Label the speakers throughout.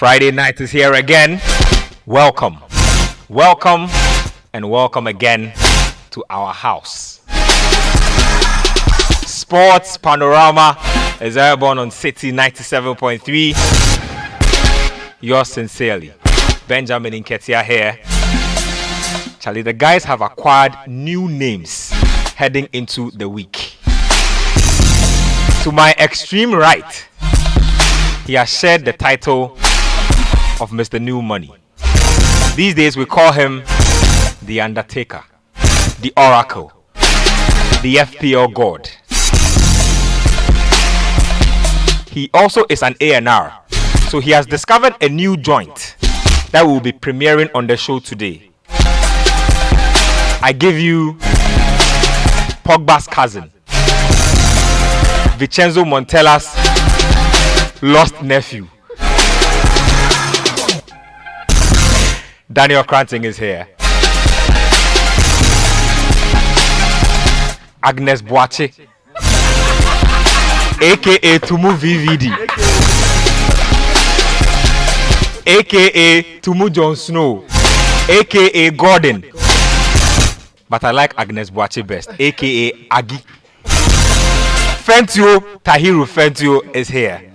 Speaker 1: Friday night is here again. Welcome, welcome, and welcome again to our house. Sports Panorama is airborne on Citi 97.3. Yours sincerely, Benjamin Inketia here. Charlie, the guys have acquired new names heading into the week. To my extreme right, he has shared the title of Mr. New Money. These days we call him the Undertaker, the Oracle, the FPL God. He also is an A&R, so he has discovered a new joint that will be premiering on the show today. I give you Pogba's cousin, Vincenzo Montella's lost nephew. Daniel Cranting is here. Agnes Boache, aka Tumu VVD, aka Tumu Jon Snow, aka Gordon. But I like Agnes Boache best, aka Agi. Fentio Tahiru Fentio is here.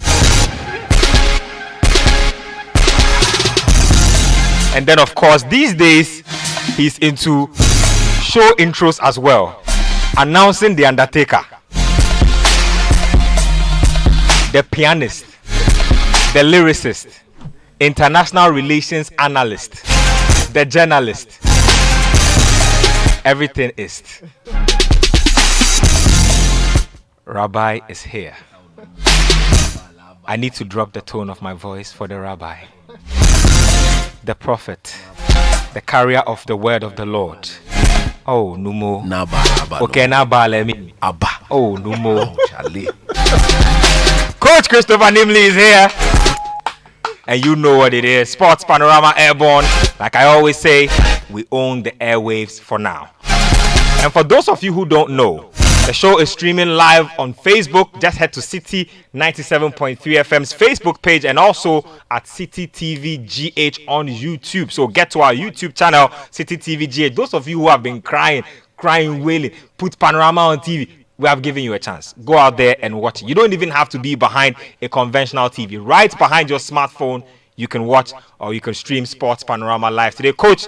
Speaker 1: And then, of course, these days, he's into show intros as well, announcing the Undertaker, the pianist, the lyricist, international relations analyst, the journalist. Everything is. Rabbi is here. I need to drop the tone of my voice for the Rabbi, the prophet, the carrier of the word of the Lord. Oh, Numo. Okay, Naba, let me. Abba. Oh, Numo. Coach Christopher Nimley is here. And you know what it is. Sports Panorama Airborne. Like I always say, we own the airwaves for now. And for those of you who don't know, the show is streaming live on Facebook. Just head to Citi 97.3 FM's Facebook page and also at Citi TV GH on YouTube. So get to our YouTube channel, Citi TV GH. Those of you who have been crying, wailing, put Panorama on TV, we have given you a chance. Go out there and watch it. You don't even have to be behind a conventional TV. Right behind your smartphone, you can watch or you can stream Sports Panorama live today. Coach,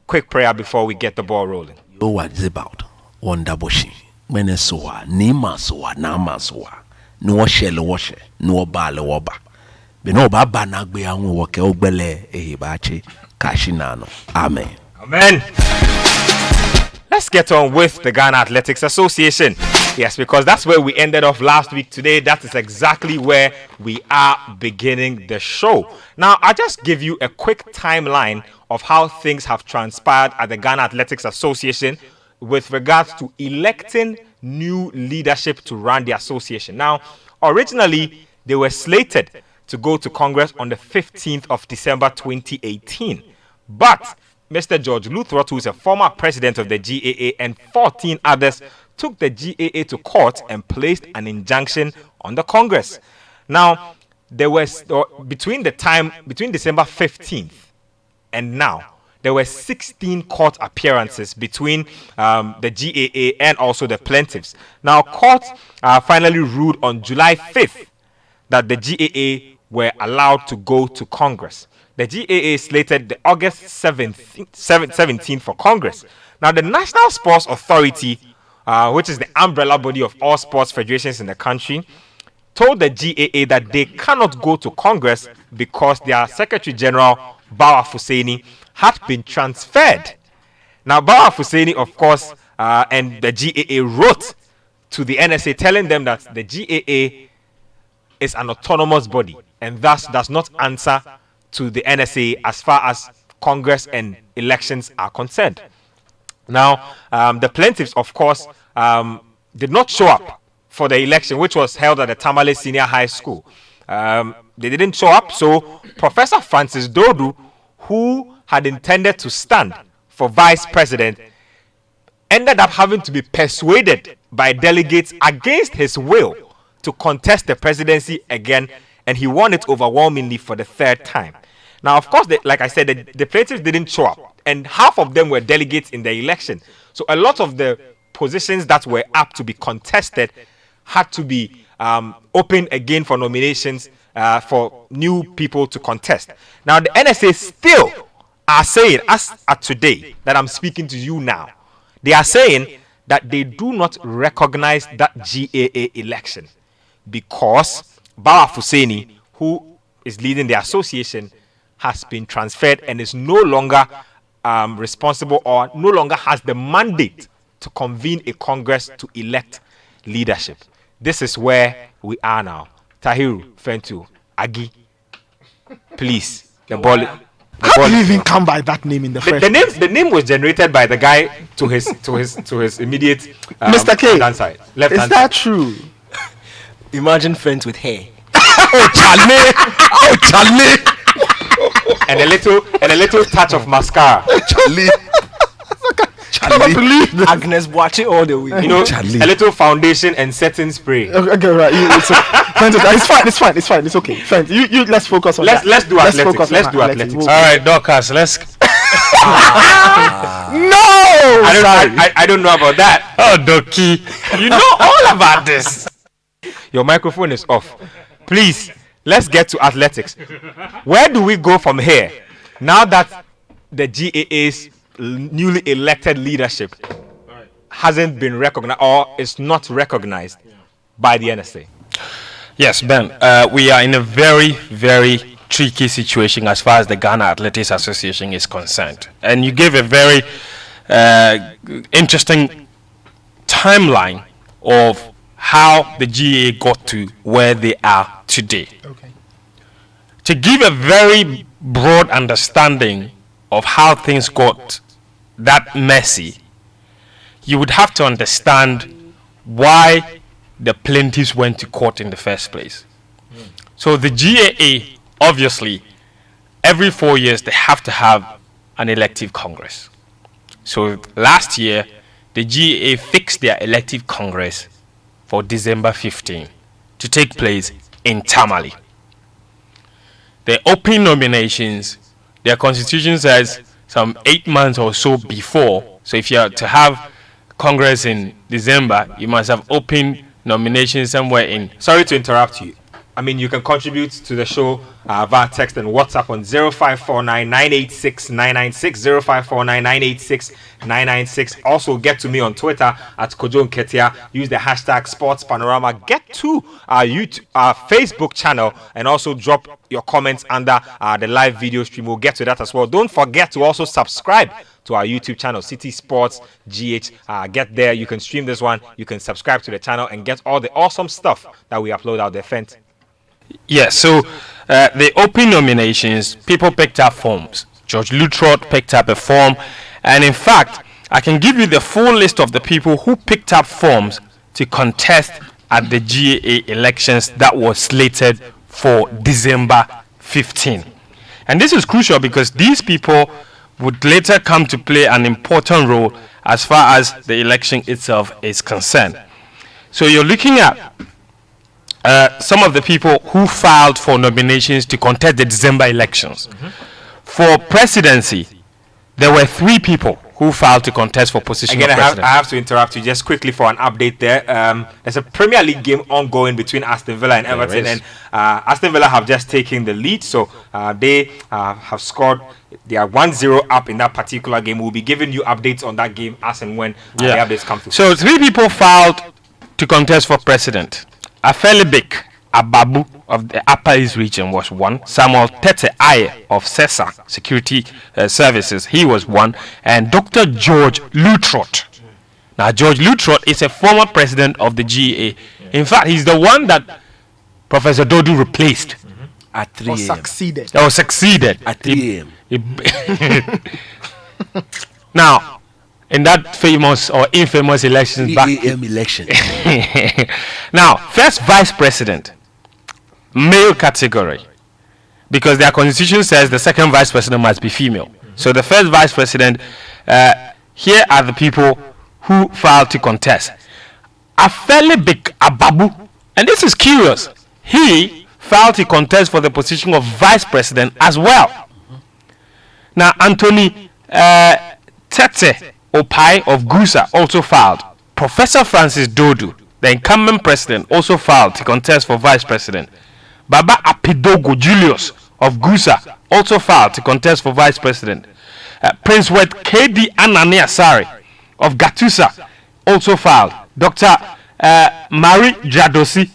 Speaker 1: quick prayer before we get the ball rolling.
Speaker 2: You what is about Wondaboshi. Menesoa, Nimasoa, Namasoa, no shell washe, no bale woba. Beno baba nagbe anwo woke ogbele ehibachi kashinano. Amen.
Speaker 1: Amen. Let's get on with the Ghana Athletics Association. Yes, because that's where we ended off last week. Today, that is exactly where we are beginning the show. Now, I'll just give you a quick timeline of how things have transpired at the Ghana Athletics Association with regards to electing new leadership to run the association. Now, originally, they were slated to go to Congress on the 15th of December 2018. But Mr. George Luthrot, who is a former president of the GAA, and 14 others took the GAA to court and placed an injunction on the Congress. Now, there was between December 15th and now, there were 16 court appearances between the GAA and also the plaintiffs. Now, court finally ruled on July 5th that the GAA were allowed to go to Congress. The GAA slated the August 17th for Congress. Now, the National Sports Authority, which is the umbrella body of all sports federations in the country, told the GAA that they cannot go to Congress because their Secretary General, Bawa Fuseni, had been transferred. Now, Bawa Fuseni, of course, and the GAA wrote to the NSA telling them that the GAA is an autonomous body and thus does not answer to the NSA as far as Congress and elections are concerned. Now, the plaintiffs, of course, did not show up for the election, which was held at the Tamale Senior High School. They didn't show up, so Professor Francis Dodu, who had intended to stand for vice president, ended up having to be persuaded by delegates against his will to contest the presidency again and he won it overwhelmingly for the third time. Now, of course, like I said, the plaintiffs didn't show up, and half of them were delegates in the election. So a lot of the positions that were up to be contested had to be open again for nominations for new people to contest. Now, the NSA still are saying, as at today that I'm speaking to you now, they are saying that they do not recognize that GAA election because Bawa Fuseni, who is leading the association, has been transferred and is no longer responsible or no longer has the mandate to convene a congress to elect leadership. This is where we are now. Tahiru, Fentu, Agi, please, the ball.
Speaker 3: How do you even come by that name in the first place?
Speaker 1: The name was generated by the guy to his immediate
Speaker 3: Mr. K.
Speaker 1: hand side,
Speaker 3: left
Speaker 1: hand
Speaker 3: side. Is that true?
Speaker 4: Imagine friends with hair.
Speaker 2: Oh, Charlie! Oh, Charlie!
Speaker 1: And a little touch of mascara.
Speaker 2: Charlie!
Speaker 3: I cannot believe this.
Speaker 4: Agnes Boache all the way.
Speaker 1: You know,
Speaker 2: Charlie.
Speaker 1: a little foundation and setting spray.
Speaker 3: Okay, right. It's fine. It's okay. Friends, you let's focus on that.
Speaker 1: Let's do athletics. Let's do athletics.
Speaker 3: We'll-
Speaker 2: All right, Dorcas, let's.
Speaker 3: No!
Speaker 1: I don't know about that.
Speaker 2: Oh, Doki.
Speaker 1: You know all about this. Your microphone is off. Please, let's get to athletics. Where do we go from here? Now that the GAA's newly elected leadership hasn't been recognized or is not recognized by the NSA.
Speaker 5: Yes, Ben, we are in a very, very tricky situation as far as the Ghana Athletics Association is concerned. And you gave a very interesting timeline of how the GAA got to where they are today.
Speaker 3: Okay.
Speaker 5: To give a very broad understanding of how things got that messy, you would have to understand why the plaintiffs went to court in the first place. So the GAA, obviously, every 4 years they have to have an elective congress. So last year, the GAA fixed their elective congress for December 15 to take place in Tamale. They open nominations. Their constitution says some 8 months or so before. So if you are to have Congress in December, you must have opened nominations somewhere in.
Speaker 1: Sorry to interrupt you. I mean, you can contribute to the show via text and WhatsApp on 0549-986-996, 0549-986-996. Also, get to me on Twitter at Kojo Nketia. Use the hashtag Sports Panorama. Get to our Facebook channel and also drop your comments under the live video stream. We'll get to that as well. Don't forget to also subscribe to our YouTube channel, Citi Sports GH. Get there. You can stream this one. You can subscribe to the channel and get all the awesome stuff that we upload out there. Fent.
Speaker 5: Yes, so the open nominations, people picked up forms. George Lutrot picked up a form, and in fact, I can give you the full list of the people who picked up forms to contest at the GAA elections that was slated for December 15. And this is crucial because these people would later come to play an important role as far as the election itself is concerned. So you're looking at some of the people who filed for nominations to contest the December elections. For presidency, there were 3 people who filed to contest for position
Speaker 1: Again,
Speaker 5: of president.
Speaker 1: I have to interrupt you just quickly for an update there. There's a Premier League game ongoing between Aston Villa and Everton, and Aston Villa have just taken the lead, so they have scored. They are 1-0 up in that particular game. We'll be giving you updates on that game as and when the updates come through.
Speaker 5: So 3 people filed to contest for president. Afelibik Ababu of the Upper East region was one. Samuel Tete Aye of CESA Security Services, he was one. And Dr. George Lutrot. Now, George Lutrot is a former president of the GAA. In fact, he's the one that Professor Dodu replaced.
Speaker 2: At 3
Speaker 3: Or
Speaker 2: a.m.
Speaker 3: succeeded.
Speaker 5: Or succeeded.
Speaker 2: At 3 a.m.
Speaker 5: Now, in that famous or infamous elections
Speaker 2: 3
Speaker 5: back.
Speaker 2: a.m. election.
Speaker 5: Now, first vice president, male category, because their constitution says the second vice president must be female. So the first vice president, here are the people who filed to contest. Afelibik Ababu, and this is curious, he filed to contest for the position of vice president as well. Now, Anthony Tete Opai of Gusa also filed. Professor Francis Dodu, the incumbent president, also filed to contest for vice president. Baba Apidogo Julius of Gusa also filed to contest for vice president. Prince Wed K.D. Anani Asari of Gatusa also filed. Dr. Marie Jadosi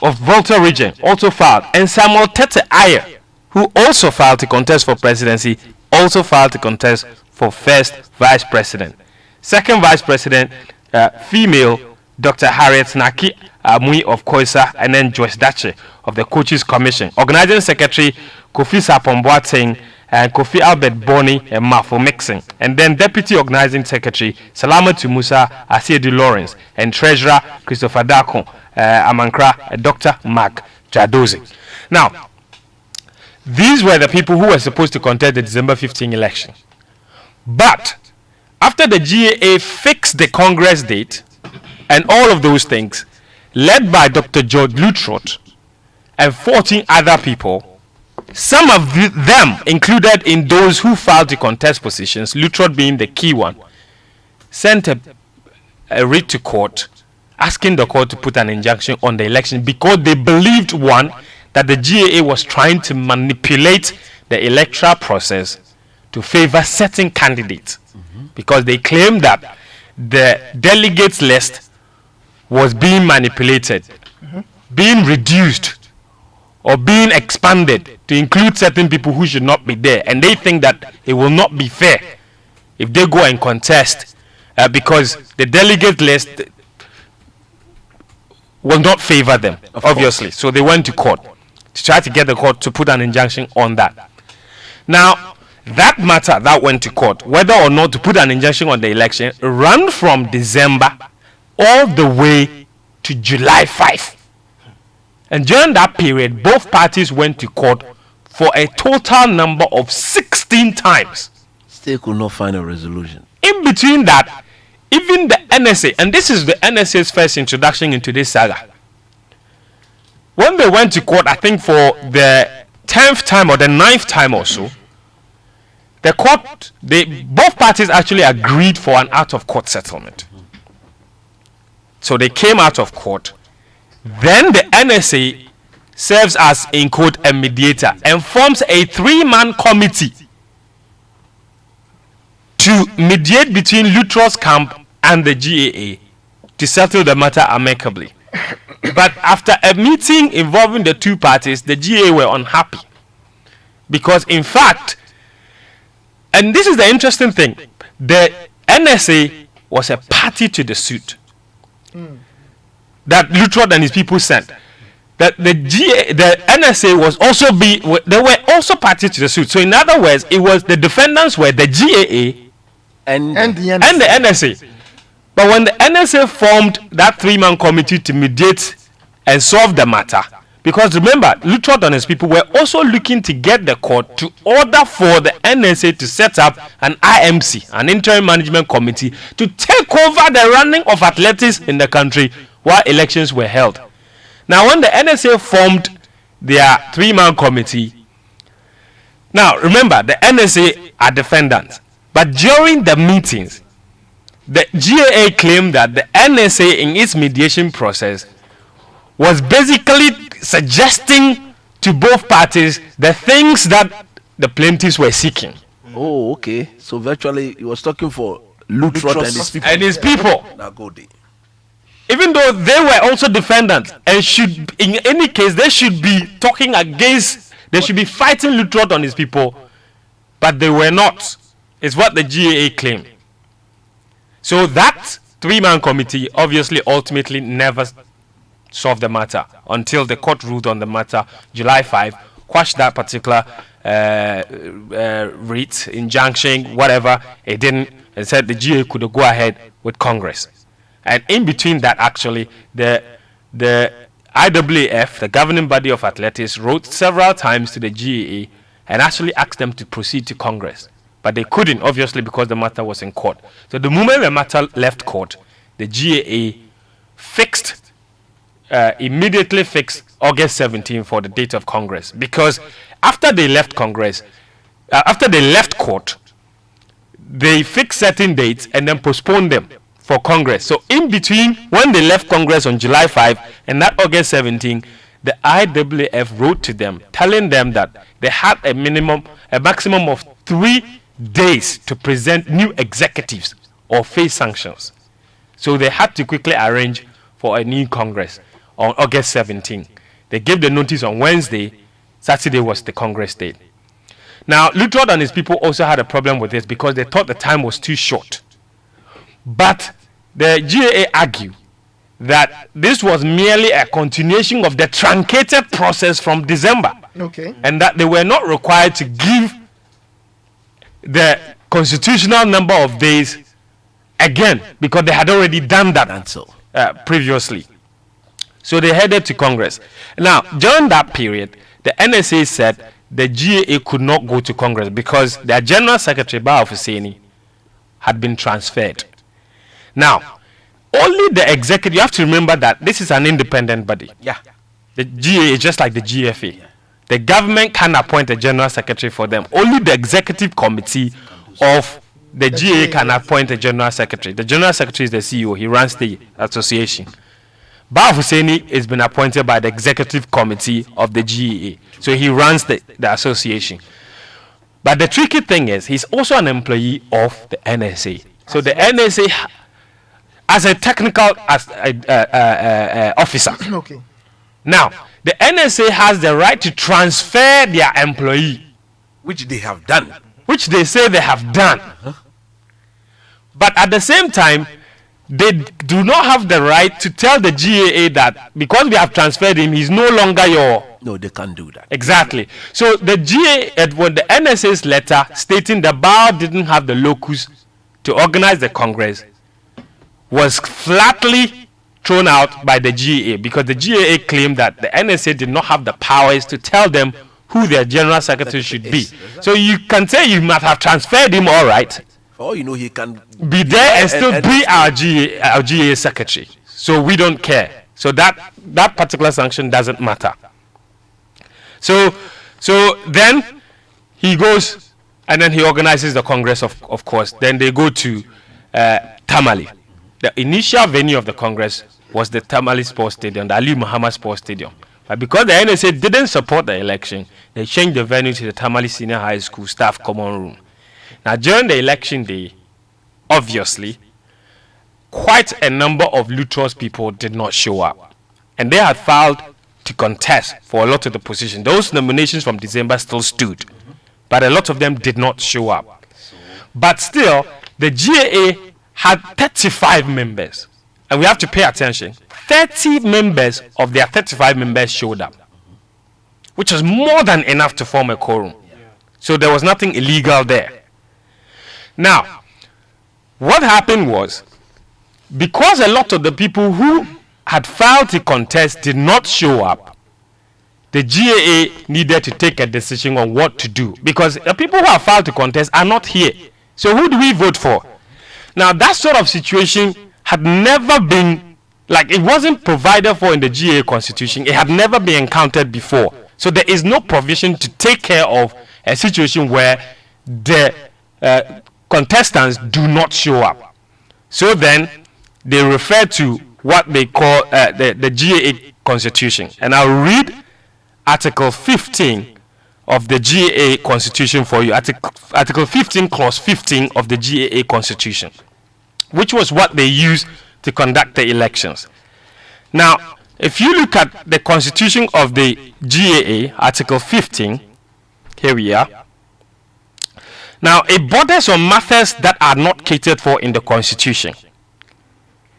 Speaker 5: of Volta region also filed. And Samuel Tete Ayer, who also filed to contest for presidency, also filed to contest for first vice president. Second vice president, female, Dr. Harriet Naki Mui of Koisa, and then Joyce Dache of the Coaches Commission. Organizing Secretary Kofi Sapon Boateng and Kofi Albert Boni and Mafo Mixing. And then Deputy Organizing Secretary Salamatu Musa Asiedu Lawrence and Treasurer Christopher Dako Amankra Dr. Mark Jadozi. Now, these were the people who were supposed to contest the December 15 election. But after the GAA fixed the Congress date and all of those things, led by Dr. George Lutrot and 14 other people, some of them included in those who filed to contest positions, Lutrot being the key one, sent a writ to court asking the court to put an injunction on the election because they believed, one, that the GAA was trying to manipulate the electoral process to favor certain candidates, because they claimed that the delegates list was being manipulated, being reduced, or being expanded to include certain people who should not be there, and they think that it will not be fair if they go and contest because the delegate list will not favor them, obviously. So they went to court to try to get the court to put an injunction on that. Now, that matter that went to court, whether or not to put an injunction on the election, ran from December all the way to July 5. And during that period, both parties went to court for a total number of 16 times.
Speaker 2: Still could not find a resolution.
Speaker 5: In between that, even the NSA, and this is the NSA's first introduction into this saga. When they went to court, I think for the 10th time or the 9th time or so, the court, both parties actually agreed for an out-of-court settlement. So they came out of court. Then the NSA serves as, in quote, a mediator and forms a 3-man committee to mediate between Lutrot's camp and the GAA to settle the matter amicably. But after a meeting involving the two parties, the GAA were unhappy. Because in fact, and this is the interesting thing, the NSA was a party to the suit that Lutrot and his people sent. That the NSA was also they were also party to the suit. So in other words, it was the defendants were the GAA
Speaker 3: and the
Speaker 5: NSA. But when the NSA formed that 3-man committee to mediate and solve the matter, because remember, Lutrot and his people were also looking to get the court to order for the NSA to set up an IMC, an interim management committee, to take over the running of athletics in the country while elections were held. Now, when the NSA formed their 3-man committee, now remember, the NSA are defendants, but during the meetings, the GAA claimed that the NSA in its mediation process was basically suggesting to both parties the things that the plaintiffs were seeking.
Speaker 2: Oh, okay. So virtually he was talking for Lutrot and his people. Now go there.
Speaker 5: Even though they were also defendants and should, in any case, they should be talking against, they should be fighting Lutrot on his people, but they were not. It's what the GAA claimed. So that 3-man committee obviously ultimately never solved the matter until the court ruled on the matter July 5, quashed that particular writ, injunction, whatever. It didn't, and said the GAA could go ahead with Congress. And in between that, actually, the IAAF, the governing body of athletics, wrote several times to the GAA and actually asked them to proceed to Congress. But they couldn't, obviously, because the matter was in court. So the moment the matter left court, the GAA fixed immediately fix August 17 for the date of Congress, because after they left Congress, after they left court, they fixed certain dates and then postponed them for Congress. So in between when they left Congress on July 5 and that August 17, the IAAF wrote to them telling them that they had a maximum of 3 days to present new executives or face sanctions. So they had to quickly arrange for a new Congress on August 17. They gave the notice on Wednesday. Saturday was the Congress date. Now, Lutrod and his people also had a problem with this because they thought the time was too short. But the GAA argued that this was merely a continuation of the truncated process from December.
Speaker 3: Okay.
Speaker 5: And that they were not required to give the constitutional number of days again because they had already done that previously. So they headed to Congress. Now, during that period, the NSA said the GAA could not go to Congress because their General Secretary, Ba Husseini, had been transferred. Now, only the executive, you have to remember that this is an independent body.
Speaker 2: Yeah.
Speaker 5: The GAA is just like the GFA. The government can appoint a General Secretary for them. Only the executive committee of the GAA can appoint a General Secretary. The General Secretary is the CEO. He runs the association. Ba Husseini has been appointed by the executive committee of the GAA. So he runs the association. But the tricky thing is, he's also an employee of the NSA. So the NSA, as a technical officer.
Speaker 3: Okay.
Speaker 5: Now, the NSA has the right to transfer their employee,
Speaker 2: Which they have done.
Speaker 5: which they say they have done. But at the same time, they do not have the right to tell the GAA that because we have transferred him, he's no longer your...
Speaker 2: No, they can't do that.
Speaker 5: Exactly. So the GAA, when the NSA's letter stating the bar didn't have the locus to organize the Congress, was flatly thrown out by the GAA because the GAA claimed that the NSA did not have the powers to tell them who their General Secretary should be. So you can say you must have transferred him, all right,
Speaker 2: For all you know, he can
Speaker 5: be there and still be our GAA secretary. So we don't care. So that particular sanction doesn't matter. So then he goes and then he organizes the Congress, of course. Then they go to Tamale. The initial venue of the Congress was the Tamale Sports Stadium, the Ali Muhammad Sports Stadium. But because the NSA didn't support the election, they changed the venue to the Tamale Senior High School Staff Common Room. Now, during the election day, obviously, quite a number of Lutros people did not show up. And they had filed to contest for a lot of the positions. Those nominations from December still stood. But a lot of them did not show up. But still, the GAA had 35 members. And we have to pay attention. 30 members of their 35 members showed up, which was more than enough to form a quorum. So there was nothing illegal there. Now, what happened was, because a lot of the people who had filed to contest did not show up, the GAA needed to take a decision on what to do. Because the people who have filed to contest are not here. So who do we vote for? Now, that sort of situation had never been, like, it wasn't provided for in the GAA constitution. It had never been encountered before. So there is no provision to take care of a situation where the contestants do not show up. So then they refer to what they call the GAA constitution. And I'll read Article 15 of the GAA constitution for you. Article 15, Clause 15 of the GAA constitution, which was what they used to conduct the elections. Now, if you look at the constitution of the GAA, Article 15, here we are. Now, it borders on matters that are not catered for in the Constitution.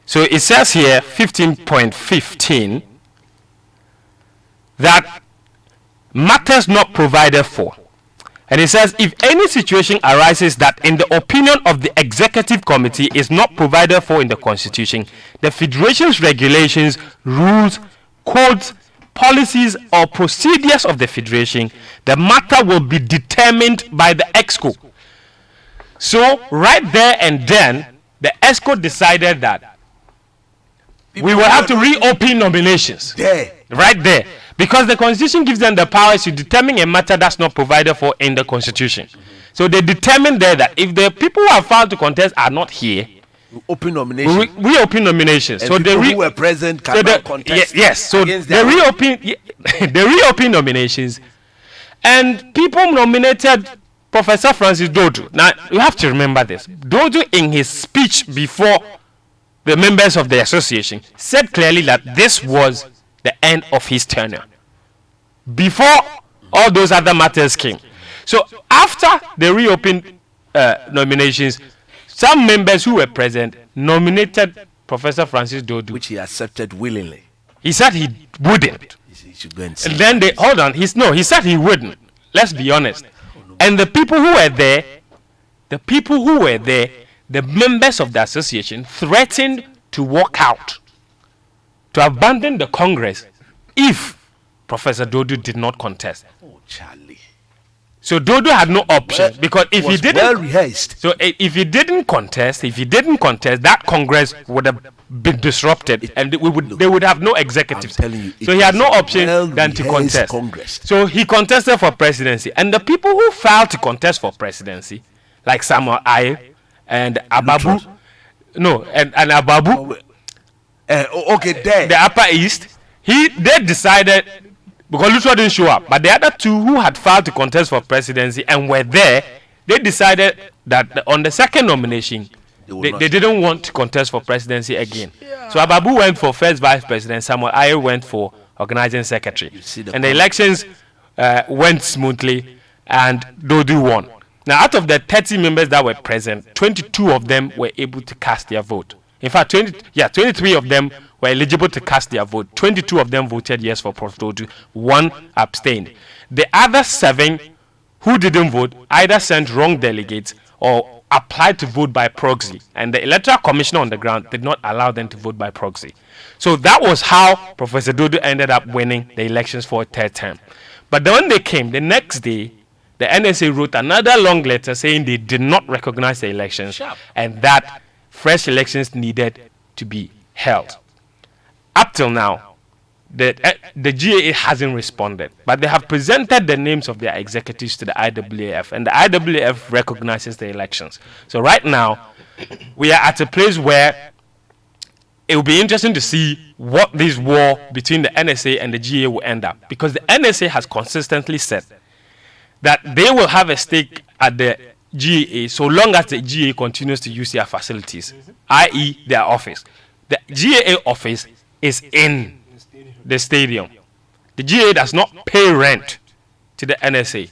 Speaker 5: So it says here, 15.15, that matters not provided for. And it says, if any situation arises that, in the opinion of the Executive Committee, is not provided for in the Constitution, the Federation's regulations, rules, codes, policies, or procedures of the Federation, the matter will be determined by the EXCO. So, right there and then, the EXCO decided that we will have to reopen nominations.
Speaker 2: There.
Speaker 5: Right there. Because the Constitution gives them the powers to determine a matter that's not provided for in the Constitution. So they determine there that if the people who have filed to contest are not here,
Speaker 2: Open nomination.
Speaker 5: we open nominations.
Speaker 2: And
Speaker 5: so
Speaker 2: people
Speaker 5: they
Speaker 2: who were present
Speaker 5: so
Speaker 2: cannot contest.
Speaker 5: yes. So
Speaker 2: against
Speaker 5: they
Speaker 2: their-
Speaker 5: reopen they reopen nominations, and people nominated Professor Francis Dodu. Now you have to remember this. Dodu, in his speech before the members of the association, said clearly that this was the end of his tenure. Before all those other matters came. So after they reopened nominations, some members who were present nominated Professor Francis Dodu.
Speaker 2: which he accepted willingly.
Speaker 5: He said he wouldn't.
Speaker 2: He should go and see.
Speaker 5: And then they hold on. He said he wouldn't. Let's be honest. And the people who were there, the members of the association threatened to walk out, to abandon the Congress if Professor Dodu did not contest.
Speaker 2: Oh, Charlie.
Speaker 5: So Dodu had no option because if he
Speaker 2: Was
Speaker 5: didn't,
Speaker 2: well rehearsed.
Speaker 5: so if he didn't contest, that Congress would have been disrupted, and they would have no executives.
Speaker 2: I'm telling you,
Speaker 5: So
Speaker 2: it
Speaker 5: he had
Speaker 2: was
Speaker 5: no
Speaker 2: a
Speaker 5: option than to
Speaker 2: well-rehearsed
Speaker 5: contest.
Speaker 2: Congress.
Speaker 5: So he contested for presidency, and the people who filed to contest for presidency, like Samuel Aye and Ababu, and Ababu,
Speaker 2: Okay, there.
Speaker 5: the Upper East, they decided, because Lutro didn't show up, but the other two who had filed to contest for presidency and were there, they decided that on the second nomination, they didn't want to contest for presidency again. So Ababu went for first vice president, Samuel Aye went for organizing secretary. And the elections went smoothly, and Dodu won. Now, out of the 30 members that were present, 22 of them were able to cast their vote. In fact, 23 of them were eligible to cast their vote. 22 of them voted yes for Prof. Dodu. 1 abstained. The other 7 who didn't vote either sent wrong delegates or applied to vote by proxy. And the Electoral Commissioner on the ground did not allow them to vote by proxy. So that was how Professor Dodu ended up winning the elections for a third term. But then when they came, the next day, the NSA wrote another long letter saying they did not recognize the elections and that fresh elections needed to be held. Up till now, the GAA hasn't responded, but they have presented the names of their executives to the IAAF, and the IAAF recognizes the elections. So right now, we are at a place where it will be interesting to see what this war between the NSA and the GAA will end up, because the NSA has consistently said that they will have a stake at the GAA so long as the GAA continues to use their facilities, i.e. their office. The GAA office is in the stadium. The GAA does not pay rent to the NSA.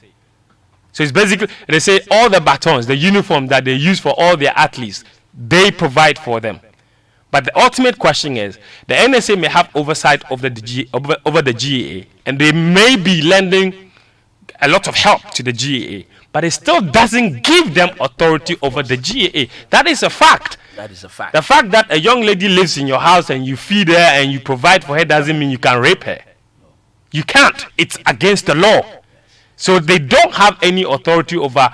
Speaker 5: So it's basically, they say all the batons, the uniform that they use for all their athletes, they provide for them. But the ultimate question is, the NSA may have oversight over the GAA, and they may be lending a lot of help to the GAA, but it still doesn't give them authority over the GAA. That is a fact.
Speaker 2: That is a fact.
Speaker 5: The fact that a young lady lives in your house and you feed her and you provide for her doesn't mean you can rape her. You can't. It's against the law. So they don't have any authority over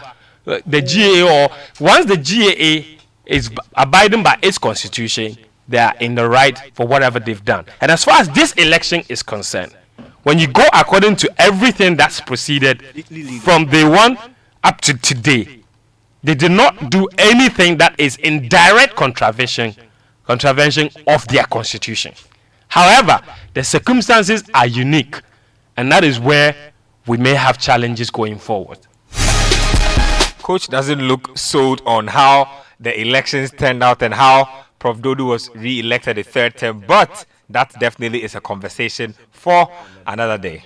Speaker 5: the GAA, or once the GAA is abiding by its constitution, they are in the right for whatever they've done. And as far as this election is concerned, when you go according to everything that's proceeded from day one up to today, they did not do anything that is in direct contravention of their constitution. However, the circumstances are unique, and that is where we may have challenges going forward.
Speaker 1: Coach doesn't look sold on how the elections turned out and how Prof. Dodu was re-elected a third term, but that definitely is a conversation for another day.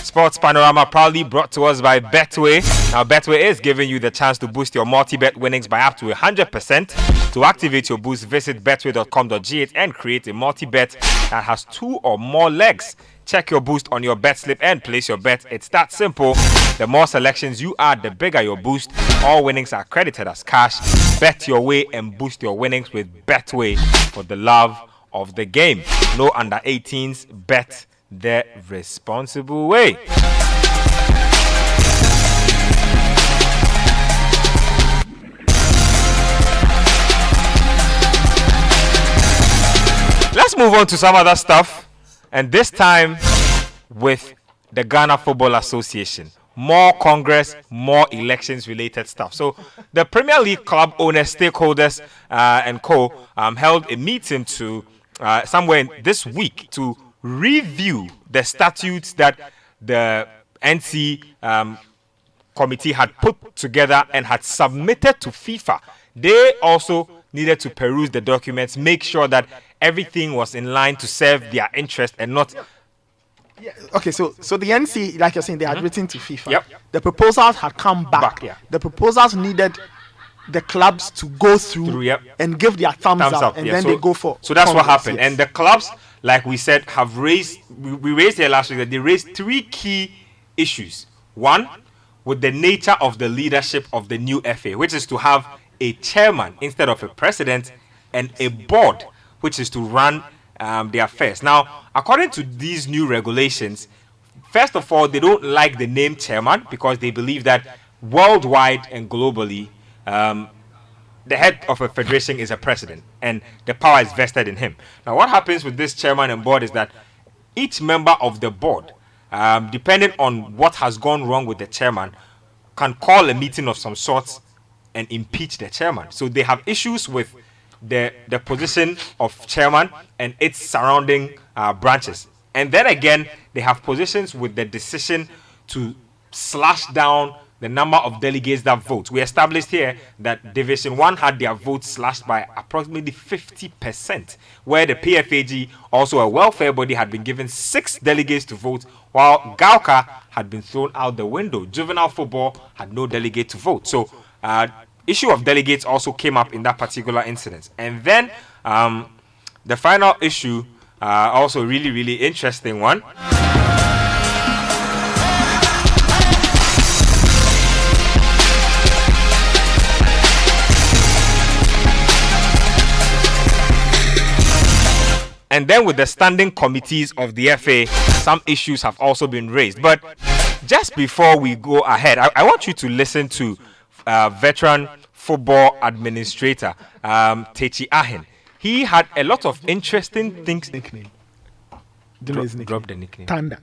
Speaker 1: Sports Panorama proudly brought to us by Betway. Now, Betway is giving you the chance to boost your multi-bet winnings by up to 100%. To activate your boost, visit betway.com.gh and create a multi-bet that has 2 or more legs. Check your boost on your bet slip and place your bet. It's that simple. The more selections you add, the bigger your boost. All winnings are credited as cash. Bet your way and boost your winnings with Betway for the love of the game. No under 18s, bet the responsible way. Let's move on to some other stuff, and this time with the Ghana Football Association. More Congress, more elections-related stuff. So the Premier League club owners, stakeholders, and co held a meeting to somewhere this week to review the statutes that the NC committee had put together and had submitted to FIFA. They also needed to peruse the documents, make sure that everything was in line to serve their interest and not.
Speaker 3: Yeah. Okay, so the NC, like you're saying, they had written to FIFA.
Speaker 1: Yep.
Speaker 3: The proposals had come back.
Speaker 1: Yeah.
Speaker 3: The proposals needed the clubs to go through
Speaker 1: Yep.
Speaker 3: and give their thumbs up, and
Speaker 1: yeah.
Speaker 3: then
Speaker 1: So-
Speaker 3: they go for.
Speaker 1: So that's what
Speaker 3: Congress,
Speaker 1: happened.
Speaker 3: yes.
Speaker 1: And the clubs, like we said, have raised. We raised here last week that they raised 3 key issues. One, with the nature of the leadership of the new FA, which is to have a chairman instead of a president, and a board, which is to run the affairs. Now, according to these new regulations, first of all, they don't like the name chairman because they believe that worldwide and globally, the head of a federation is a president and the power is vested in him. Now, what happens with this chairman and board is that each member of the board, depending on what has gone wrong with the chairman, can call a meeting of some sort and impeach the chairman. So they have issues with the position of chairman and its surrounding branches. And then again, they have positions with the decision to slash down the number of delegates that vote. We established here that Division 1 had their votes slashed by approximately 50%, where the PFAG, also a welfare body, had been given 6 delegates to vote, while Gauka had been thrown out the window. Juvenile football had no delegate to vote. So, issue of delegates also came up in that particular incident. And then the final issue, also really, really interesting one. And then with the standing committees of the FA, some issues have also been raised. But just before we go ahead, I want you to listen to veteran football administrator Techi Ahen. He had a lot of interesting things.
Speaker 3: Nickname. Do you know his nickname?
Speaker 1: Drop the nickname.
Speaker 3: Tanda.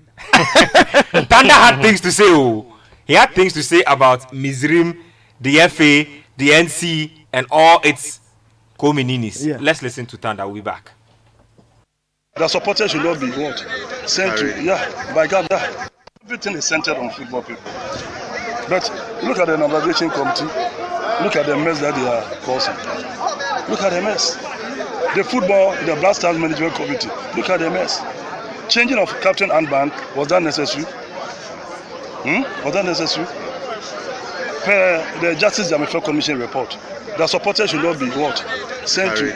Speaker 1: Tanda had things to say. Oh, he had things to say about Mizrim, the FA, the NC, and all its co-mininis.
Speaker 3: Yeah.
Speaker 1: Let's listen to Tanda. We'll be back.
Speaker 6: The supporters should not be what? Sent to, by God, everything is centered on football people. But look at the nomination committee, look at the mess that they are causing. Look at the mess. The football, the Black Stars Management Committee, look at the mess. Changing of captain and band, was that necessary? Was that necessary? Per the Justice Jamaica Commission report, the supporters should not be what? Sent to,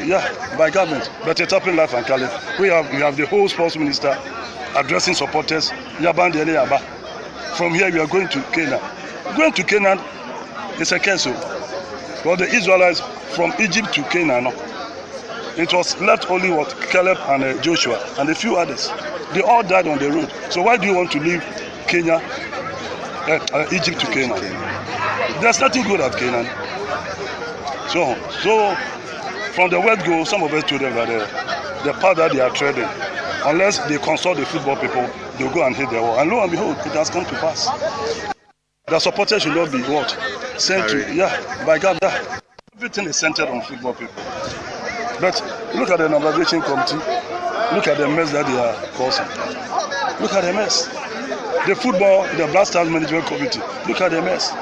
Speaker 6: by government. But it's happening life and Caliph. We have the whole sports minister addressing supporters. From here, we are going to Canaan. Going to Canaan is a cancel. But the Israelites from Egypt to Canaan, it was left only what Caleb and Joshua and a few others. They all died on the road. So why do you want to leave Kenya, Egypt to Canaan? There's nothing good at Canaan. So from the word go, some of us told them that the path that they are treading, unless they consult the football people, they'll go and hit the wall. And lo and behold, it has come to pass. The supporters should not be what? Sent to, by God, everything is centered on football people. But look at the nomination committee, look at the mess that they are causing. Look at the mess. The football, the Black Stars Management Committee, look at the mess.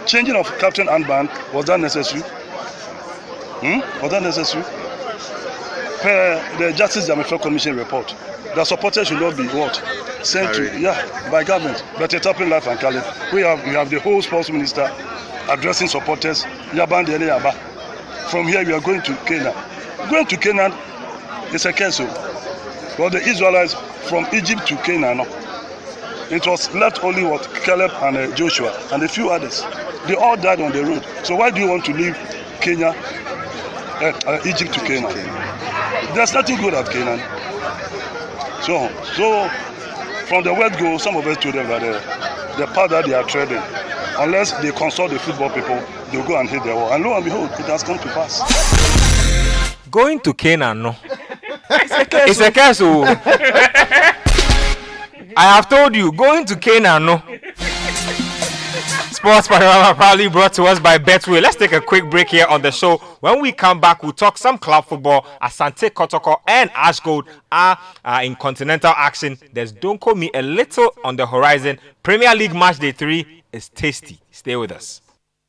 Speaker 6: Changing of captain and band, was that necessary? Was that necessary? Per the Justice Jamaica Commission report, the supporters should not be what? Sent to, by government. But it's happening life and Caliph. We have the whole sports minister addressing supporters. From here, we are going to Canaan. Going to Canaan is a cancel. But the Israelites from Egypt to Canaan, it was left only what Caleb and Joshua and a few others. They all died on the road. So why do you want to leave Kenya, Egypt to Canaan? There's nothing good at Canaan. So from the word go, some of us told them that the path that they are treading, unless they consult the football people, they'll go and hit the wall. And lo and behold, it has come to pass.
Speaker 1: Going to Canaan, no. It's a curse. Oh. I have told you, going to Canaan, no. Sports Panorama proudly brought to us by Betway. Let's take a quick break here on the show. When we come back, we'll talk some club football. Asante Kotoko and Ashgold are in continental action. There's Don't Call Me a little on the horizon. Premier League Match Day 3 is tasty. Stay with us.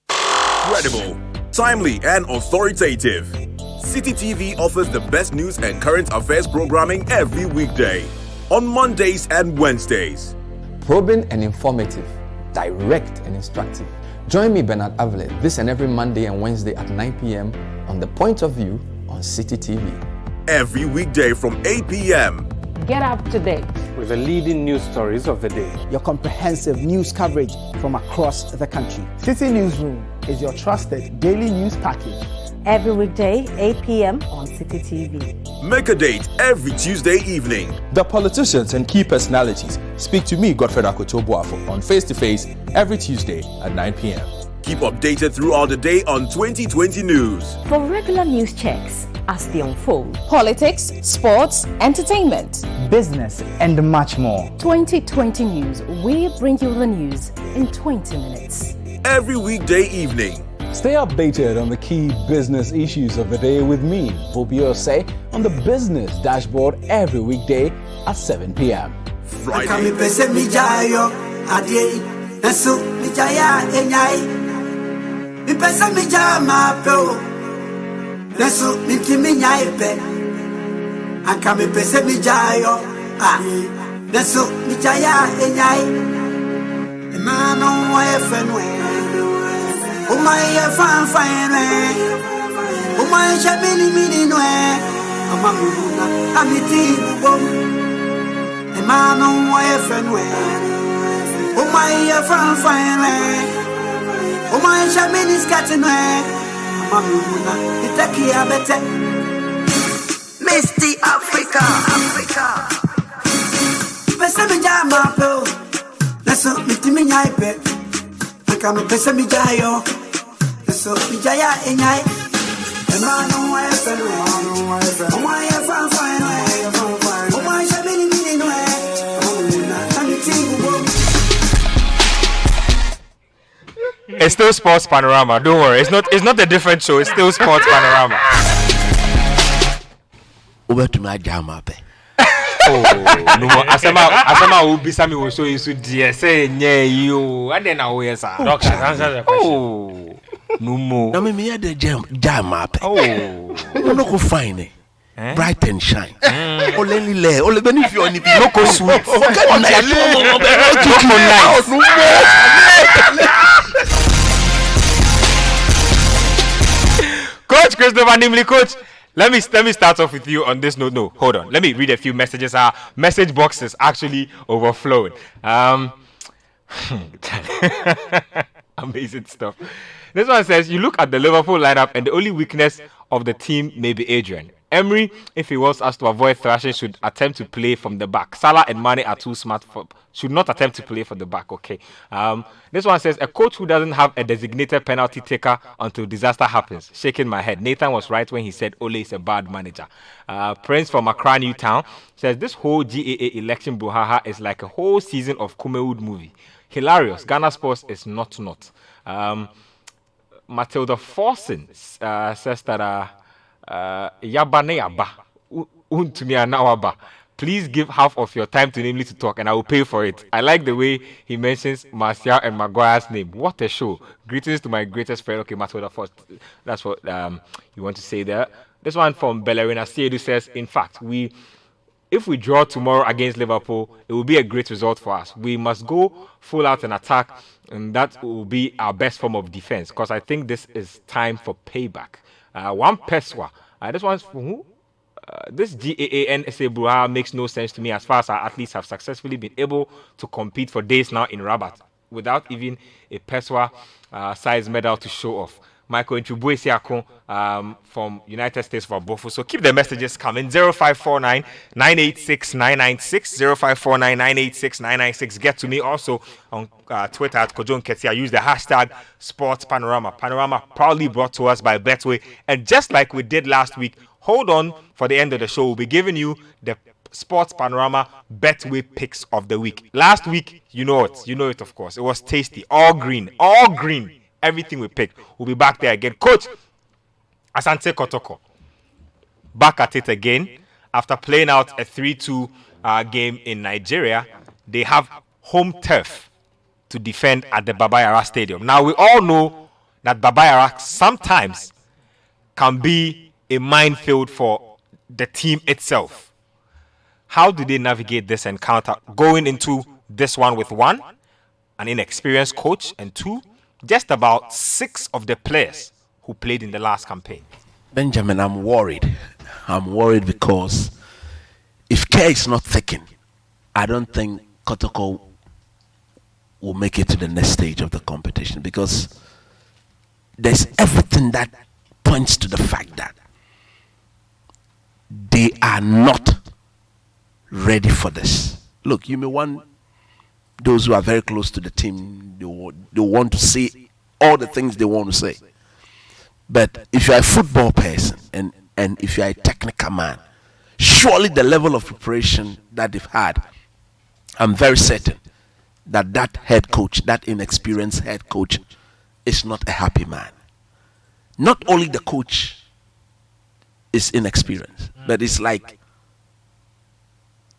Speaker 7: Credible, timely, and authoritative. City TV offers the best news and current affairs programming every weekday on Mondays and Wednesdays.
Speaker 8: Probing and informative, direct and instructive. Join me, Bernard Avlet, this and every Monday and Wednesday at 9 p.m. on The Point of View on City TV.
Speaker 7: Every weekday from 8 p.m.
Speaker 9: Get up to date
Speaker 10: with the leading news stories of the day.
Speaker 11: Your comprehensive news coverage from across the country. City Newsroom is your trusted daily news package.
Speaker 9: Every weekday, 8 p.m. on City TV.
Speaker 7: Make a date every Tuesday evening.
Speaker 12: The politicians and key personalities speak to me, Godfred Akoto-Boafo, on Face to Face every Tuesday at 9 p.m.
Speaker 7: Keep updated throughout the day on 2020 News.
Speaker 9: For regular news checks as they unfold.
Speaker 13: Politics, sports, entertainment,
Speaker 11: business, and much more.
Speaker 9: 2020 News. We bring you the news in 20 minutes.
Speaker 7: Every weekday evening.
Speaker 14: Stay updated on the key business issues of the day with me, Bobio Say, on the business dashboard every weekday at 7 p.m.
Speaker 7: Friday.
Speaker 15: Umaya fan fine, umaya shabini mini noe, amamuna amiti bom. Emano umaya fenwe, umaya fan fine, umaya shabini skati noe, amamuna itaki abete. Misty Africa, Africa. Pesa mi jama po, leso mitimi nyaipe. Kama pesa mijayo, so mijaya enyai. Emano wa efenu, omwa efan fine, omwa shabini mini noe,
Speaker 1: It's still Sports Panorama. Don't worry, it's not a different show. It's still Sports Panorama.
Speaker 2: Over to my jam.
Speaker 1: Oh, no more. Asama ubisa mi wo so yesu die say nye you. I dey na wo yes ah.
Speaker 5: Doctor, answer the question.
Speaker 1: Oh. No more.
Speaker 2: Na me hear the jam up.
Speaker 1: Oh.
Speaker 2: You no go find it. Bright and shine. Only le, only benefit on the
Speaker 1: no go sweet.
Speaker 2: Okay,
Speaker 1: nice. Coach Christopher Nimley, coach. Let me start off with you on this note. No, hold on. Let me read a few messages. Our message box is actually overflowing. Amazing stuff. This one says, you look at the Liverpool lineup and the only weakness of the team may be Adrian. Emery, if he wants us to avoid thrashing, should attempt to play from the back. Salah and Mane are too smart should not attempt to play from the back. Okay. This one says, a coach who doesn't have a designated penalty taker until disaster happens. Shaking my head. Nathan was right when he said Ole is a bad manager. Prince from Accra, Newtown says, this whole GAA election brouhaha is like a whole season of Kumewood movie. Hilarious. Ghana Sports is not. Matilda Forsen says that yaba ne yaba untumi anawaba. Please give half of your time to Namely to talk and I will pay for it. I like the way he mentions Martial and Maguire's name. What a show. Greetings to my greatest friend. Okay, Matilda Forsen. That's what you want to say there. This one from Bellerina Siedu says, in fact, if we draw tomorrow against Liverpool, it will be a great result for us. We must go full out and attack, and that will be our best form of defense because I think this is time for payback. One Peswa. This one's for who? This GAANSA Bruha makes no sense to me as far as our athletes have successfully been able to compete for days now in Rabat without even a Peswa size medal to show off. Michael Nchubuesiako from United States for Bofo. So keep the messages coming. 0549 986 996 0549 986 996. Get to me also on Twitter at Kojon Ketia. Use the hashtag Sports Panorama. Panorama proudly brought to us by Betway. And just like we did last week, hold on for the end of the show. We'll be giving you the Sports Panorama Betway picks of the week. Last week, you know it, of course. It was tasty, all green, everything we picked. We'll be back there again. Coach Asante Kotoko, back at it again. After playing out a 3-2 game in Nigeria, they have home turf to defend at the Baba Yara Stadium. Now, we all know that Baba Yara sometimes can be a minefield for the team itself. How do they navigate this encounter going into this one with one, an inexperienced coach, and two, just about 6 of the players who played in the last campaign?
Speaker 2: Benjamin, I'm worried. I'm worried because if care is not taken, I don't think Kotoko will make it to the next stage of the competition, because there's everything that points to the fact that they are not ready for this. Look, you may want those who are very close to the team, they want to say all the things they want to say. But if you're a football person and if you're a technical man, surely the level of preparation that they've had, I'm very certain that head coach, that inexperienced head coach, is not a happy man. Not only the coach is inexperienced, but it's like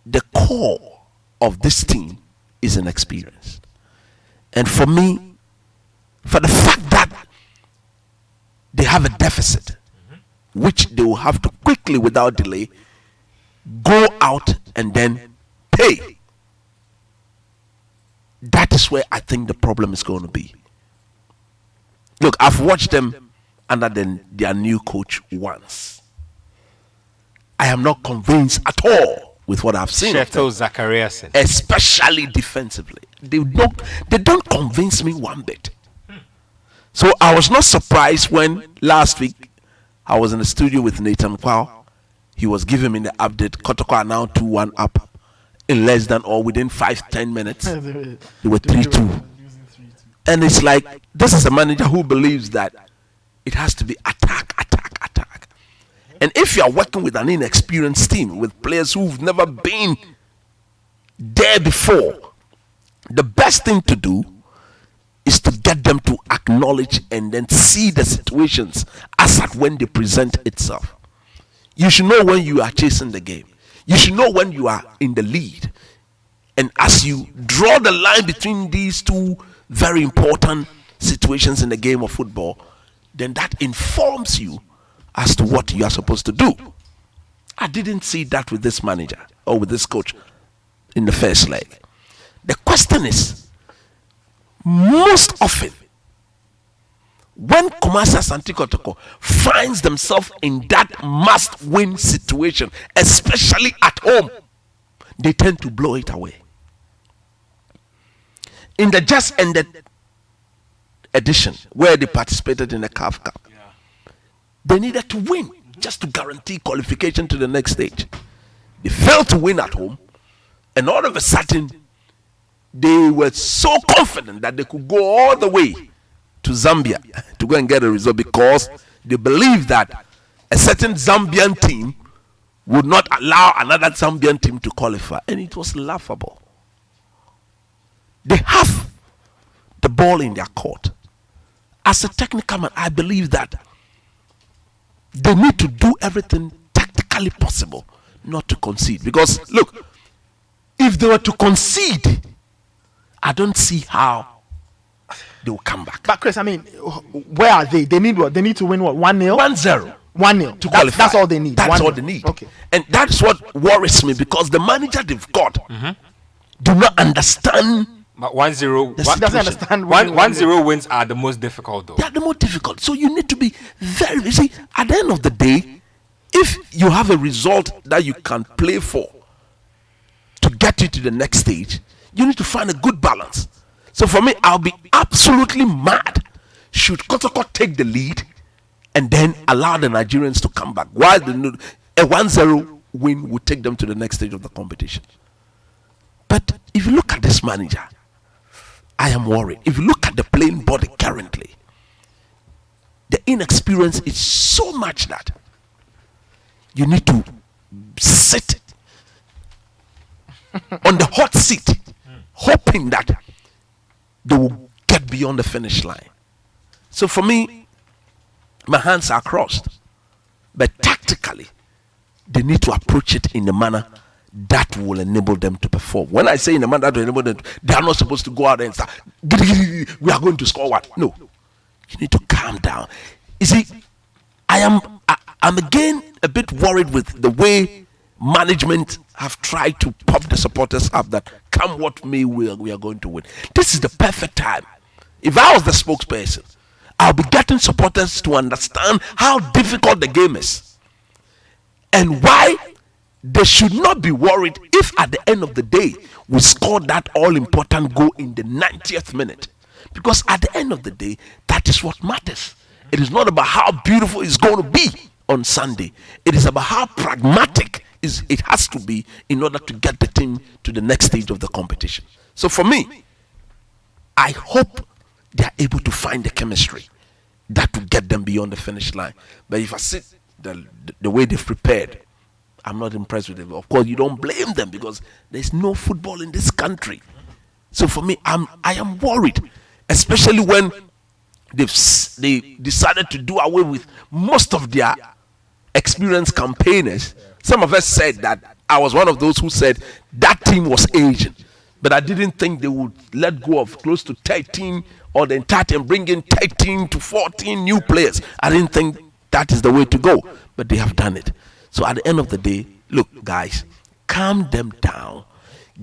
Speaker 2: the core of this team is inexperienced. And for me, for the fact that they have a deficit, which they will have to quickly, without delay, go out and then pay. That is where I think the problem is going to be. Look, I've watched them under their new coach once. I am not convinced at all with what I've seen.
Speaker 1: Sheto Zachariasen.
Speaker 2: Especially defensively. They don't convince me one bit. So I was not surprised when last week I was in the studio with Nathan Kwao. He was giving me the update. Kotoko are now 2-1 up in less than or within 5-10 minutes. They were 3-2. And it's like, this is a manager who believes that it has to be attack. And if you are working with an inexperienced team, with players who've never been there before, the best thing to do is to get them to acknowledge and then see the situations as at when they present itself. You should know when you are chasing the game. You should know when you are in the lead. And as you draw the line between these two very important situations in the game of football, then that informs you as to what you are supposed to do. I didn't see that with this manager or with this coach in the first leg. The question is, most often, when Kumasi Asante Kotoko finds themselves in that must-win situation, especially at home, they tend to blow it away. In the just ended edition, where they participated in the CAF Cup, they needed to win just to guarantee qualification to the next stage. They failed to win at home, and all of a sudden, they were so confident that they could go all the way to Zambia to go and get a result, because they believed that a certain Zambian team would not allow another Zambian team to qualify, and it was laughable. They have the ball in their court. As a technical man, I believe that they need to do everything tactically possible not to concede. Because, look, if they were to concede, I don't see how they will come back.
Speaker 3: But Chris, I mean, where are they? They need what? They need to win what? 1-0?
Speaker 2: 1-0.
Speaker 3: 1-0
Speaker 2: to qualify.
Speaker 3: That's all they need.
Speaker 2: That's all they need.
Speaker 3: Okay.
Speaker 2: And that's what worries me, because the manager they've got do not understand.
Speaker 1: But 1-0
Speaker 3: doesn't understand
Speaker 1: 1-0 wins are the most difficult, though.
Speaker 2: They are the most difficult. So you need to be very, you see, at the end of the day, if you have a result that you can play for to get you to the next stage, you need to find a good balance. So for me, I'll be absolutely mad should Kotoko take the lead and then allow the Nigerians to come back, while a 1-0 win would take them to the next stage of the competition. But if you look at this manager, I am worried. If you look at the playing body currently, the inexperience is so much that you need to sit on the hot seat, hoping that they will get beyond the finish line. So for me, my hands are crossed. But tactically, they need to approach it in a manner that will enable them to perform. When I say in a manner that will enable them, they are not supposed to go out and start, we are going to score what? No. You need to calm down. You see, I'm again a bit worried with the way management have tried to pump the supporters up that come what may, we are going to win. This is the perfect time. If I was the spokesperson, I'll be getting supporters to understand how difficult the game is and why they should not be worried if at the end of the day we score that all-important goal in the 90th minute. Because at the end of the day, that is what matters. It is not about how beautiful it's going to be on Sunday. It is about how pragmatic it has to be in order to get the team to the next stage of the competition. So for me, I hope they are able to find the chemistry that will get them beyond the finish line. But if I see the way they've prepared, I'm not impressed with them. Of course, you don't blame them because there's no football in this country. So for me, I am worried, especially when they decided to do away with most of their experienced campaigners. Some of us said that I was one of those who said that team was aging. But I didn't think they would let go of close to 13 or the entire team, bring in 13 to 14 new players. I didn't think that is the way to go, but they have done it. So at the end of the day, look, guys, calm them down.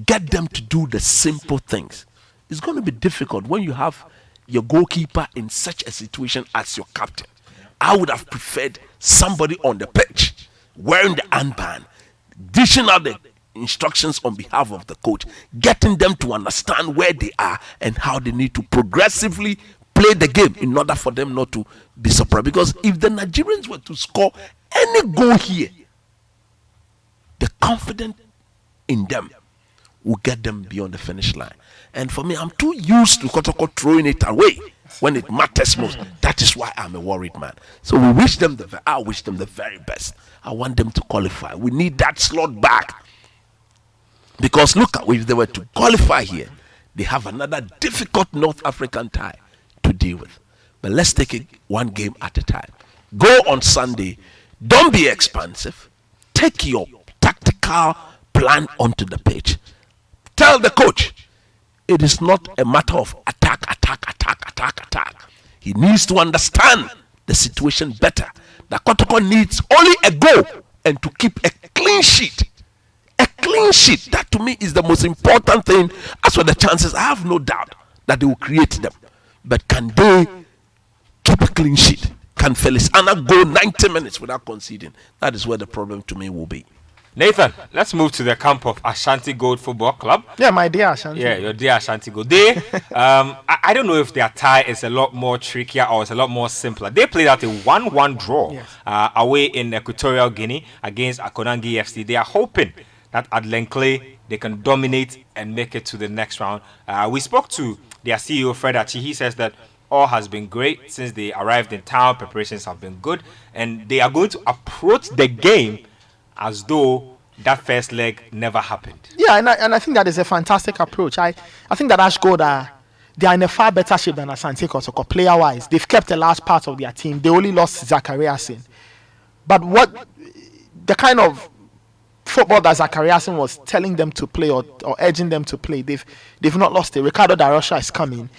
Speaker 2: Get them to do the simple things. It's going to be difficult when you have your goalkeeper in such a situation as your captain. I would have preferred somebody on the pitch wearing the armband, dishing out the instructions on behalf of the coach, getting them to understand where they are and how they need to progressively play the game in order for them not to be surprised. Because if the Nigerians were to score any goal here, the confidence in them will get them beyond the finish line. And for me, I'm too used to Kotoko throwing it away when it matters most. That is why I'm a worried man. So I wish them the very best. I want them to qualify. We need that slot back. Because look, if they were to qualify here, they have another difficult North African tie to deal with. But let's take it one game at a time. Go on Sunday. Don't be expansive. Take your tactical plan onto the pitch. Tell the coach, it is not a matter of attack. He needs to understand the situation better. The Kotoko needs only a goal and to keep a clean sheet. A clean sheet, that to me is the most important thing. As for the chances, I have no doubt that they will create them. But can they keep a clean sheet? Can Felix Anna go 90 minutes without conceding? That is where the problem to me will be.
Speaker 1: Nathan, let's move to the camp of Ashanti Gold Football Club.
Speaker 11: Yeah, my dear Ashanti.
Speaker 1: Yeah, your dear Ashanti Gold. They, I don't know if their tie is a lot more trickier or it's a lot more simpler. They played out a 1-1 draw away in Equatorial Guinea against Akonangi FC. They are hoping that at Lenkle they can dominate and make it to the next round. We spoke to their CEO, Fred Achi. He says that all has been great since they arrived in town. Preparations have been good. And they are going to approach the game as though that first leg never happened.
Speaker 11: Yeah, and I think that is a fantastic approach. I think that Ash Gold they are in a far better shape than Asante Kotoko player-wise. They've kept a large part of their team. They only lost Zachariasin. But what the kind of football that Zachariasin was telling them to play or urging them to play, they've not lost it. Ricardo Darosha is coming.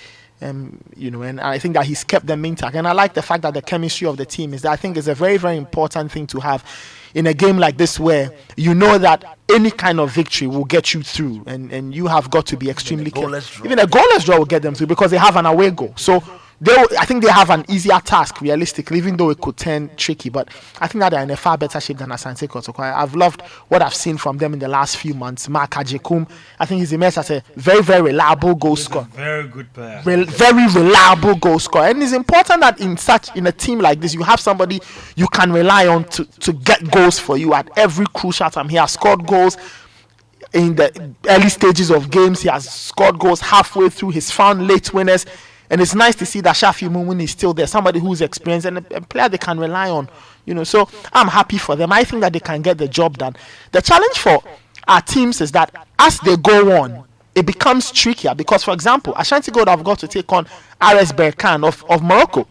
Speaker 11: And I think that he's kept them intact. And I like the fact that the chemistry of the team is that I think is a very, very important thing to have in a game like this, where you know that any kind of victory will get you through, and you have got to be extremely careful. Even a goalless draw will get them through because they have an away goal. So I think they have an easier task realistically, even though it could turn tricky. But I think that they're in a far better shape than Asante Kotoko. I've loved what I've seen from them in the last few months. Mark Ajekum, I think he's emerged as a very, very reliable goal scorer.
Speaker 5: Very good player.
Speaker 11: Very reliable goal scorer. And it's important that in a team like this, you have somebody you can rely on to get goals for you at every crucial time. He has scored goals in the early stages of games. He has scored goals halfway through. He's found late winners. And it's nice to see that Shafi Mumuni is still there, somebody who's experienced and a player they can rely on. So I'm happy for them. I think that they can get the job done. The challenge for our teams is that as they go on, it becomes trickier because, for example, Ashanti Gold have got to take on RS Berkane of Morocco.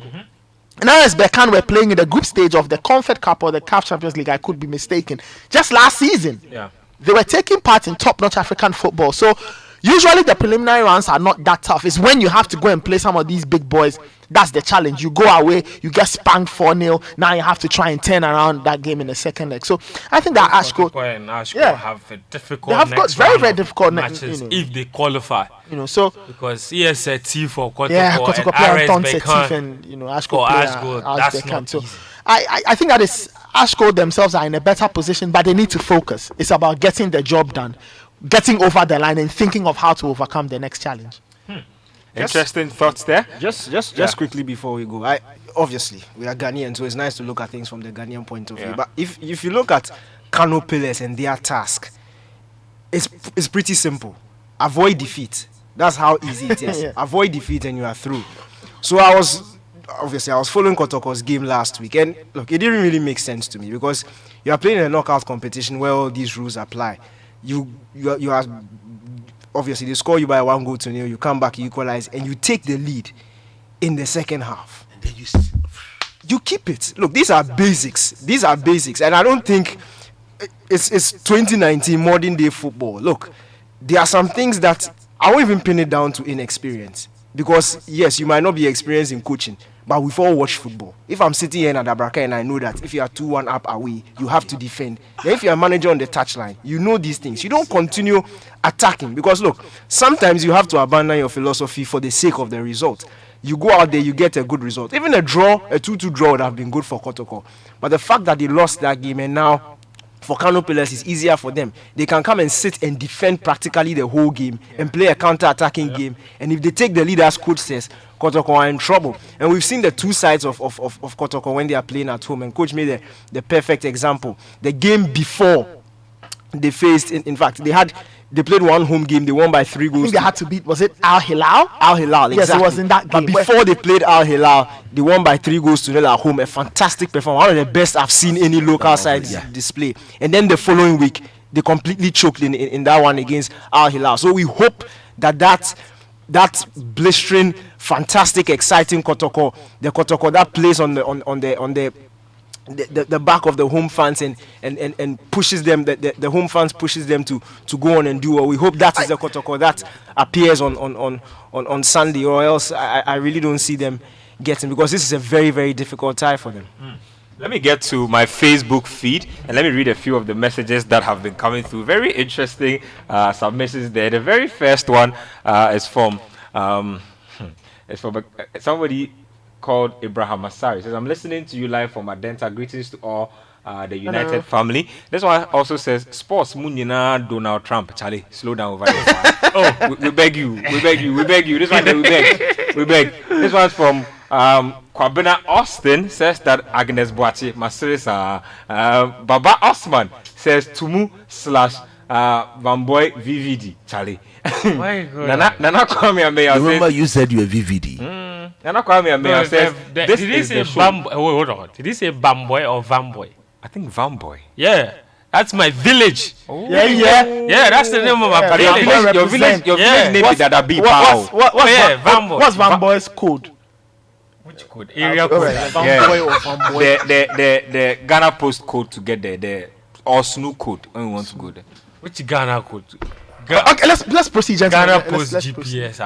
Speaker 11: And RS Berkane were playing in the group stage of the Confed Cup or the CAF Champions League, I could be mistaken, just last season.
Speaker 5: Yeah.
Speaker 11: They were taking part in top-notch African football. So usually the preliminary rounds are not that tough. It's when you have to go and play some of these big boys. That's the challenge. You go away, you get spanked 4-0. Now you have to try and turn around that game in the second leg. So I think that Ashko
Speaker 5: and Ashko have a difficult.
Speaker 11: They have got very, very difficult
Speaker 5: matches if they qualify.
Speaker 11: So
Speaker 5: because EST for Kotoko
Speaker 11: and
Speaker 5: RS Berkane
Speaker 11: and Ashko that's not easy. I think that is Ashko themselves are in a better position, but they need to focus. It's about getting the job done, getting over the line, and thinking of how to overcome the next challenge.
Speaker 1: Interesting thoughts there.
Speaker 4: Just quickly before we go, obviously we are Ghanaian, so it's nice to look at things from the Ghanaian point of view. But if you look at Kano Pillars and their task, it's pretty simple. Avoid defeat. That's how easy it is. Avoid defeat and you are through. So I was following Kotoko's game last week, and look, it didn't really make sense to me because you are playing in a knockout competition where all these rules apply. You are obviously they score you by 1-0. You come back, you equalize, and you take the lead in the second half. And then you keep it. Look, these are basics, and I don't think it's 2019 modern day football. Look, there are some things that I won't even pin it down to inexperience. Because yes, you might not be experienced in coaching, but we've all watched football. If I'm sitting here in Adabraka and I know that if you are 2-1 up away, you have to defend. Then if you're a manager on the touchline, you know these things. You don't continue attacking because look, sometimes you have to abandon your philosophy for the sake of the result. You go out there, you get a good result. Even a 2-2 draw would have been good for Kotoko. But the fact that they lost that game and now for Kano Pillars it's easier for them. They can come and sit and defend practically the whole game and play a counter-attacking game. And if they take the lead, as coach says, Kotoko are in trouble. And we've seen the two sides of Kotoko when they are playing at home. And coach made the perfect example. The game before they faced, in fact, they played one home game. They won by 3 goals.
Speaker 11: I think they had to beat, was it Al Hilal?
Speaker 4: Al Hilal, exactly.
Speaker 11: Yes, it was in that game.
Speaker 4: But before they played Al Hilal, they won by 3-0 at home. A fantastic performance. One of the best I've seen any local side display. And then the following week, they completely choked in that one against Al Hilal. So we hope that blistering, fantastic, exciting Kotoko, the Kotoko that plays on the back of the home fans and pushes them, the home fans pushes them to go on and do well. We hope that is the Kotoko that appears on Sunday, or else I really don't see them getting, because this is a very, very difficult tie for them.
Speaker 1: Let me get to my Facebook feed and let me read a few of the messages that have been coming through. Very interesting submissions there. The very first one is from somebody called Abraham Masari. Says, I'm listening to you live from Adenta. Greetings to all the United family. This one also says, Sports Munina Donald Trump. Charlie, slow down over there. we beg you. This one we beg. This one's from Kwabena Austin, says that Agnes Boachi Masirisa. Baba Osman says Tumu / Vamboy VVD. Charlie. Nana Kwame Ameya.
Speaker 2: Remember you said you were VVD.
Speaker 1: Nana Kwame Ameya says this
Speaker 5: did he
Speaker 1: is
Speaker 5: say
Speaker 1: the show.
Speaker 5: hold on. Did he say Bamboy or Vamboy?
Speaker 1: I think Vamboy.
Speaker 5: Yeah. That's my village.
Speaker 1: Oh.
Speaker 5: Yeah, that's the name of my village.
Speaker 1: Your village name is Dadabi.
Speaker 11: What's Vamboy's code?
Speaker 5: Which code? Area code.
Speaker 11: Vamboy or Vamboy?
Speaker 1: The Ghana post code to get there. Or SNU code when we want to go there.
Speaker 5: Which Ghana code?
Speaker 11: Okay, let's proceed, gentlemen.
Speaker 5: Ghana post GPS.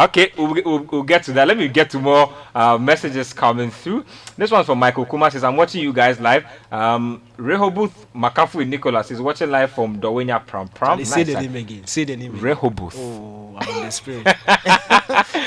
Speaker 1: Okay, we'll get to that. Let me get to more messages coming through. This one's from Michael Kuma. Says, I'm watching you guys live. Rehoboth Makafu Nicholas is watching live from Dowenya Pram.
Speaker 4: Nice. Say the name again.
Speaker 1: Rehoboth.
Speaker 4: Oh, I'm in the spirit.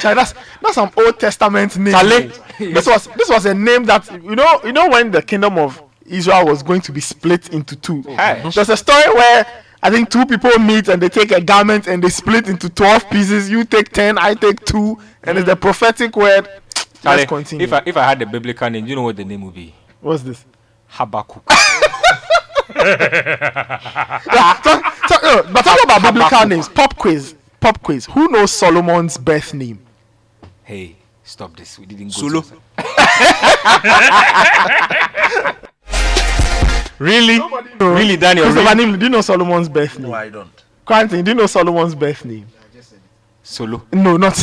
Speaker 11: That's some Old Testament name. This was a name that you know when the kingdom of Israel was going to be split into two. There's a story where I think 2 people meet and they take a garment and they split into 12 pieces. You take 10, I take 2, and it's the prophetic word. Let's continue.
Speaker 1: If I had the biblical name, you know what the name would be?
Speaker 11: What's this?
Speaker 1: Habakkuk.
Speaker 11: But talk about biblical names. Pop quiz. Who knows Solomon's birth name?
Speaker 1: Hey. Stop this. We didn't go
Speaker 2: Solo.
Speaker 5: Really? Really, Daniel?
Speaker 11: Really? Do you know Solomon's birth name?
Speaker 2: No, I don't.
Speaker 11: Quentin, do you know Solomon's birth name?
Speaker 1: Solo.
Speaker 11: No, not.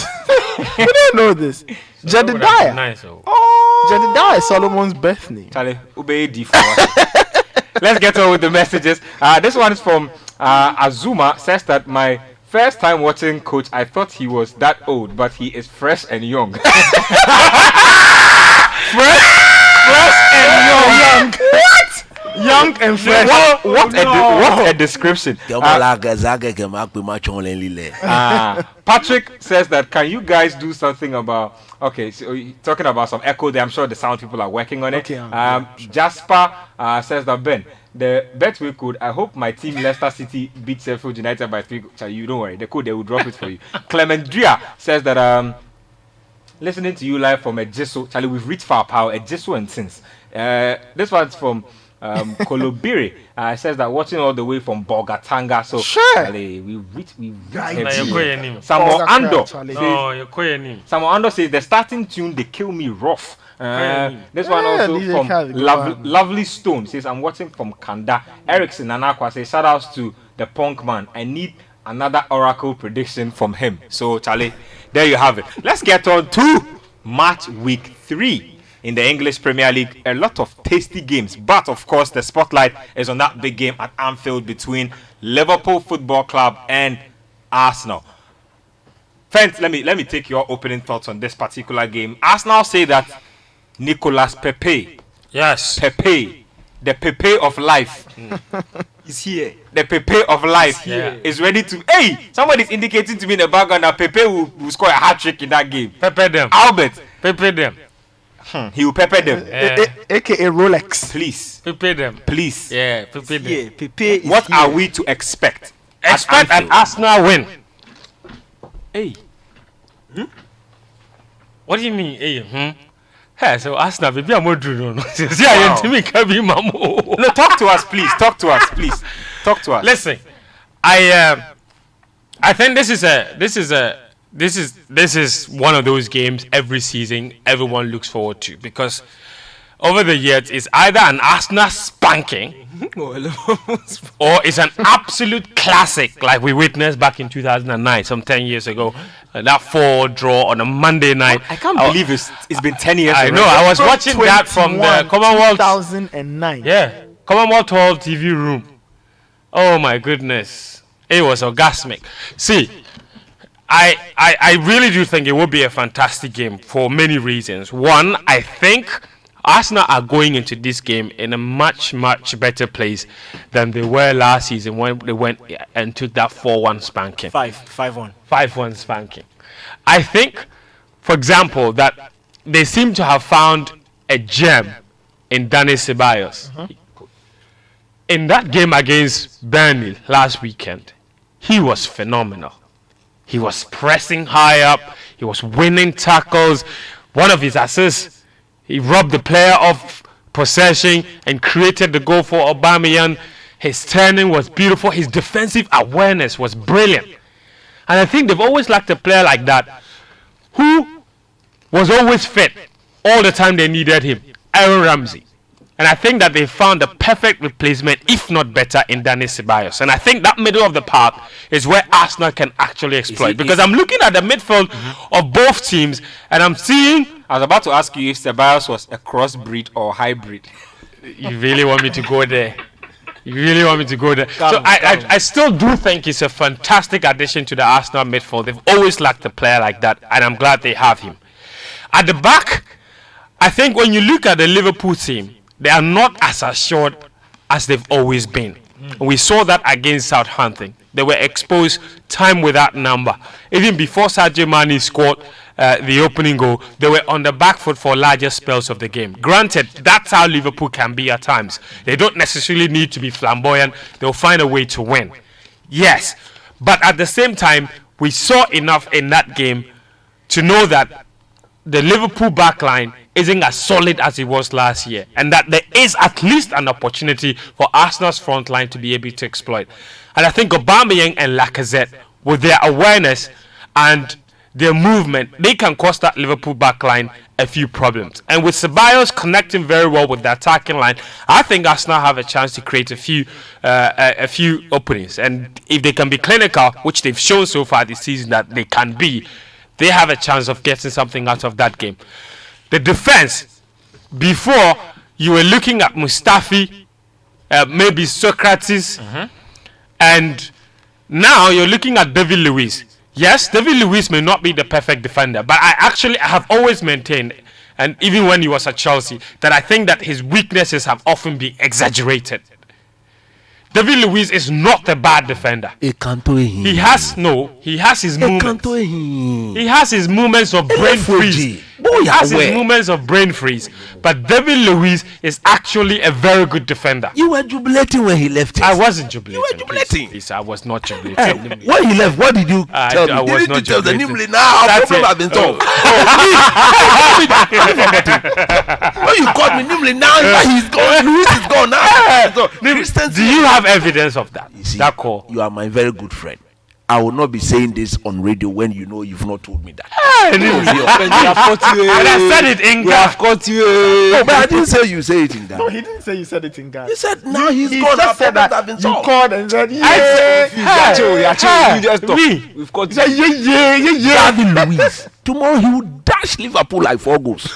Speaker 11: You don't know this. Jedediah.
Speaker 5: Nice.
Speaker 11: Jedediah is Solomon's birth name.
Speaker 1: Charlie, obey D for Let's get on with the messages. This one is from Azuma. Says that my first time watching Coach, I thought he was that old, but he is fresh and young. fresh and young. What? Young and fresh. What a description. Patrick says that, can you guys do something about... Okay, so talking about some echo there. I'm sure the sound people are working on it.
Speaker 11: Okay,
Speaker 1: Jasper says that, Ben, the bet we could, I hope my team Leicester City beat Sheffield United by 3. You don't worry, the code, they will drop it for you. Clement Dria says that, listening to you live from Ejiso. Charlie, we've reached firepower, Ejiso and since. This one's from Kolobiri. Says that watching all the way from Bogatanga. So Charlie, we reached Samuel Ando. Samuel Ando says the starting tune, They Kill Me Rough. This one also from Lovely Stone says, I'm watching from Kanda. Erickson Anakwa says, shout outs to the Punk Man. I need another oracle prediction from him. So Charlie, there you have it. Let's get on to match week 3 in the English Premier League. A lot of tasty games, but of course the spotlight is on that big game at Anfield between Liverpool Football Club and Arsenal. Friends, let me take your opening thoughts on this particular game. Arsenal say that Nicolas Pepe, Pepe, the Pepe of life, is here. The Pepe of life is ready to. Hey, somebody's indicating to me in the background that Pepe will score a hat trick in that game.
Speaker 5: Pepe them.
Speaker 1: Albert,
Speaker 5: Pepe them.
Speaker 1: He will pepper them.
Speaker 11: AKA Rolex.
Speaker 1: Please.
Speaker 5: Pepe them.
Speaker 1: Please.
Speaker 5: Yeah, Pepe them.
Speaker 4: Yeah, Pepe is
Speaker 1: what
Speaker 4: here.
Speaker 1: are we to expect?
Speaker 5: Expect an Arsenal win.
Speaker 1: Hey.
Speaker 5: What do you mean? Hey, Hey, so Arsenal, baby, I'm not doing no. See, I am me can be mamo.
Speaker 1: No, talk to us, please. Talk to us, please. Talk to us.
Speaker 5: Listen, I think this is one of those games every season everyone looks forward to, because over the years it's either an Arsenal spanking or it's an absolute classic like we witnessed back in 2009, some 10 years ago, that 4 draw on a Monday night.
Speaker 1: I can't believe it's been 10 years.
Speaker 5: I know. I was watching that from the Commonwealth
Speaker 11: 2009.
Speaker 5: Yeah, Commonwealth 12 TV room. Oh my goodness, it was orgasmic. See, I really do think it will be a fantastic game for many reasons. One, I think Arsenal are going into this game in a much, much better place than they were last season when they went and took that 4-1 spanking.
Speaker 4: 5-1.
Speaker 5: 5-1 spanking. I think, for example, that they seem to have found a gem in Dani Ceballos. In that game against Burnley last weekend, he was phenomenal. He was pressing high up. He was winning tackles. One of his assists, he robbed the player of possession and created the goal for Aubameyang. His turning was beautiful. His defensive awareness was brilliant. And I think they've always lacked a player like that who was always fit all the time they needed him, Aaron Ramsey. And I think that they found the perfect replacement, if not better, in Dani Ceballos. And I think that middle of the park is where Arsenal can actually exploit. Because I'm looking at the midfield of both teams, and I'm seeing...
Speaker 1: I was about to ask you if Ceballos was a crossbreed or hybrid.
Speaker 5: You really want me to go there? You really want me to go there? I still do think he's a fantastic addition to the Arsenal midfield. They've always lacked a player like that, and I'm glad they have him. At the back, I think when you look at the Liverpool team, they are not as assured as they've always been. We saw that against Southampton. They were exposed time without number. Even before Sadio Mane scored the opening goal, they were on the back foot for larger spells of the game. Granted, that's how Liverpool can be at times. They don't necessarily need to be flamboyant. They'll find a way to win. Yes, but at the same time, we saw enough in that game to know that the Liverpool backline isn't as solid as it was last year, and that there is at least an opportunity for Arsenal's front line to be able to exploit. And I think Aubameyang and Lacazette, with their awareness and their movement, they can cause that Liverpool backline a few problems. And with Ceballos connecting very well with the attacking line, I think Arsenal have a chance to create a few openings. And if they can be clinical, which they've shown so far this season that they can be, they have a chance of getting something out of that game. The defense, before you were looking at Mustafi, maybe Socrates, and now you're looking at David Luiz. Yes, David Luiz may not be the perfect defender, but I have always maintained, and even when he was at Chelsea, that I think that his weaknesses have often been exaggerated. David Luiz is not a bad defender. He has his moments. He has his moments of brain freeze. He has his moments of brain freeze. But David Luiz is actually a very good defender.
Speaker 2: You were jubilating when he left.
Speaker 5: I wasn't jubilating.
Speaker 2: You were jubilating.
Speaker 5: Please, I was not jubilating.
Speaker 2: When he left, what did you tell me?
Speaker 5: I was not jubilating.
Speaker 2: Now, problem has been solved. When you called me Nimble, now he's gone. Luis is gone now.
Speaker 5: Do you have evidence of that?
Speaker 2: You see,
Speaker 5: that call?
Speaker 2: You are my very good friend. I will not be saying this on radio when you know you've not told me that.
Speaker 5: And I said it in Ghana.
Speaker 2: No, but I didn't say you say it in Ghana.
Speaker 11: No, he didn't say you said it in Ghana.
Speaker 2: He said now he's
Speaker 11: he
Speaker 2: gone.
Speaker 11: just said that
Speaker 2: been
Speaker 11: you
Speaker 2: solved.
Speaker 11: called and said,
Speaker 4: You just talk.
Speaker 5: Me.
Speaker 4: We've got
Speaker 11: He said,
Speaker 2: David Luiz. Tomorrow he will dash Liverpool like 4 goals.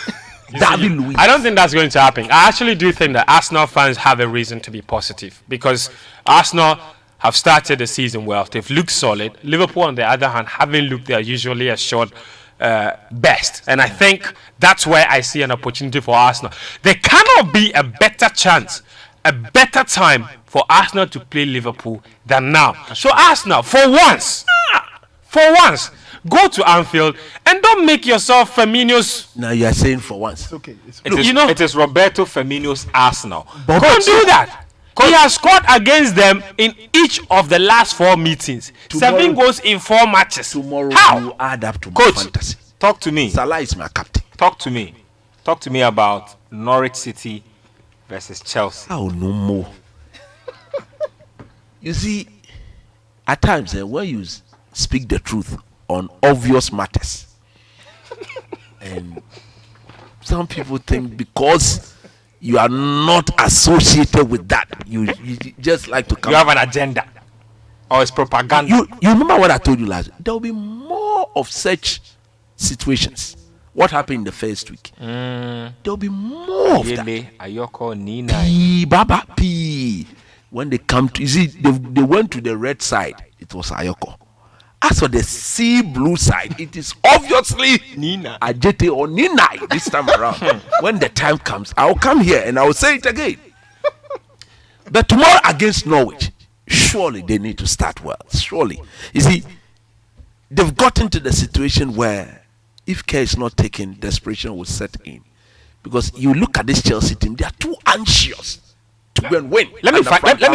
Speaker 2: David Luiz.
Speaker 5: I don't think that's going to happen. I actually do think that Arsenal fans have a reason to be positive because Arsenal have started the season well. They've looked solid. Liverpool, on the other hand, haven't looked their usually assured best. And I think that's where I see an opportunity for Arsenal. There cannot be a better chance, a better time for Arsenal to play Liverpool than now. So Arsenal, for once, go to Anfield and don't make yourself Firmino's.
Speaker 2: Now you are saying for once.
Speaker 11: okay.
Speaker 1: It is Roberto Firmino's Arsenal.
Speaker 5: Don't do that. He has scored against them in each of the last 4 meetings. 7 goals in 4 matches.
Speaker 2: Tomorrow
Speaker 5: How?
Speaker 2: you add up to my
Speaker 1: Coach,
Speaker 2: fantasy.
Speaker 1: talk to me.
Speaker 2: Salah is my captain.
Speaker 1: Talk to me. Talk to me about Norwich City versus Chelsea.
Speaker 2: Oh, no more. You see, at times when you speak the truth on obvious matters, and some people think because you are not associated with that, you just like to come.
Speaker 1: You have an agenda, or it's propaganda.
Speaker 2: You remember what I told you last? There will be more of such situations. What happened in the first week? There will be more of that.
Speaker 1: Ayoko, Nina.
Speaker 2: Baba P. When they come to, you see, they went to the red side. It was Ayoko. As for the sea blue side, it is obviously
Speaker 1: Nina,
Speaker 2: Ajete or Ninai this time around. When the time comes, I'll come here and I'll say it again. But tomorrow against Norwich, surely they need to start well. Surely. You see, they've gotten to the situation where if care is not taken, desperation will set in. Because you look at this Chelsea team, they are too anxious to go and win.
Speaker 1: Let me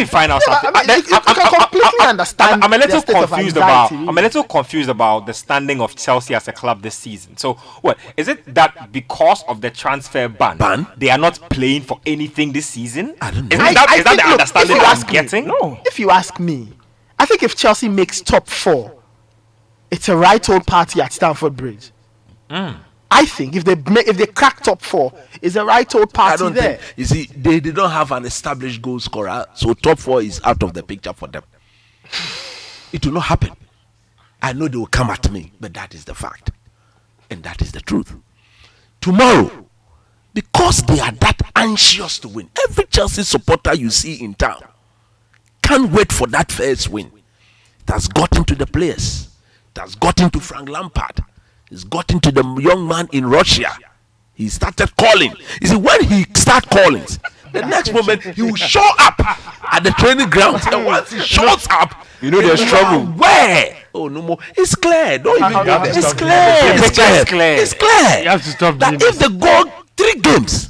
Speaker 1: find out something. I'm a little confused about. I'm a little confused about the standing of Chelsea as a club this season. So, what is it that because of the transfer ban, they are not playing for anything this season?
Speaker 2: I don't know.
Speaker 1: Is that the understanding I'm getting?
Speaker 11: No. If you ask me, I think if Chelsea makes top 4, it's a right old party at Stamford Bridge. I think if they crack top 4, it's a right old party there.
Speaker 2: You see, they don't have an established goal scorer, so top 4 is out of the picture for them. It will not happen. I know they will come at me, but that is the fact, and that is the truth. Tomorrow, because they are that anxious to win, every Chelsea supporter you see in town can't wait for that first win. It has gotten to the players. It has gotten to Frank Lampard. He's gotten to the young man in Russia. He started calling. You see, when he starts calling, the next moment he will show up at the training ground. And once he shows up,
Speaker 1: you know there's trouble.
Speaker 2: Where? Oh, no more. It's clear. Don't even go there.
Speaker 1: It's clear.
Speaker 2: It's clear.
Speaker 5: You have to stop
Speaker 2: that
Speaker 5: doing
Speaker 2: if they go 3 games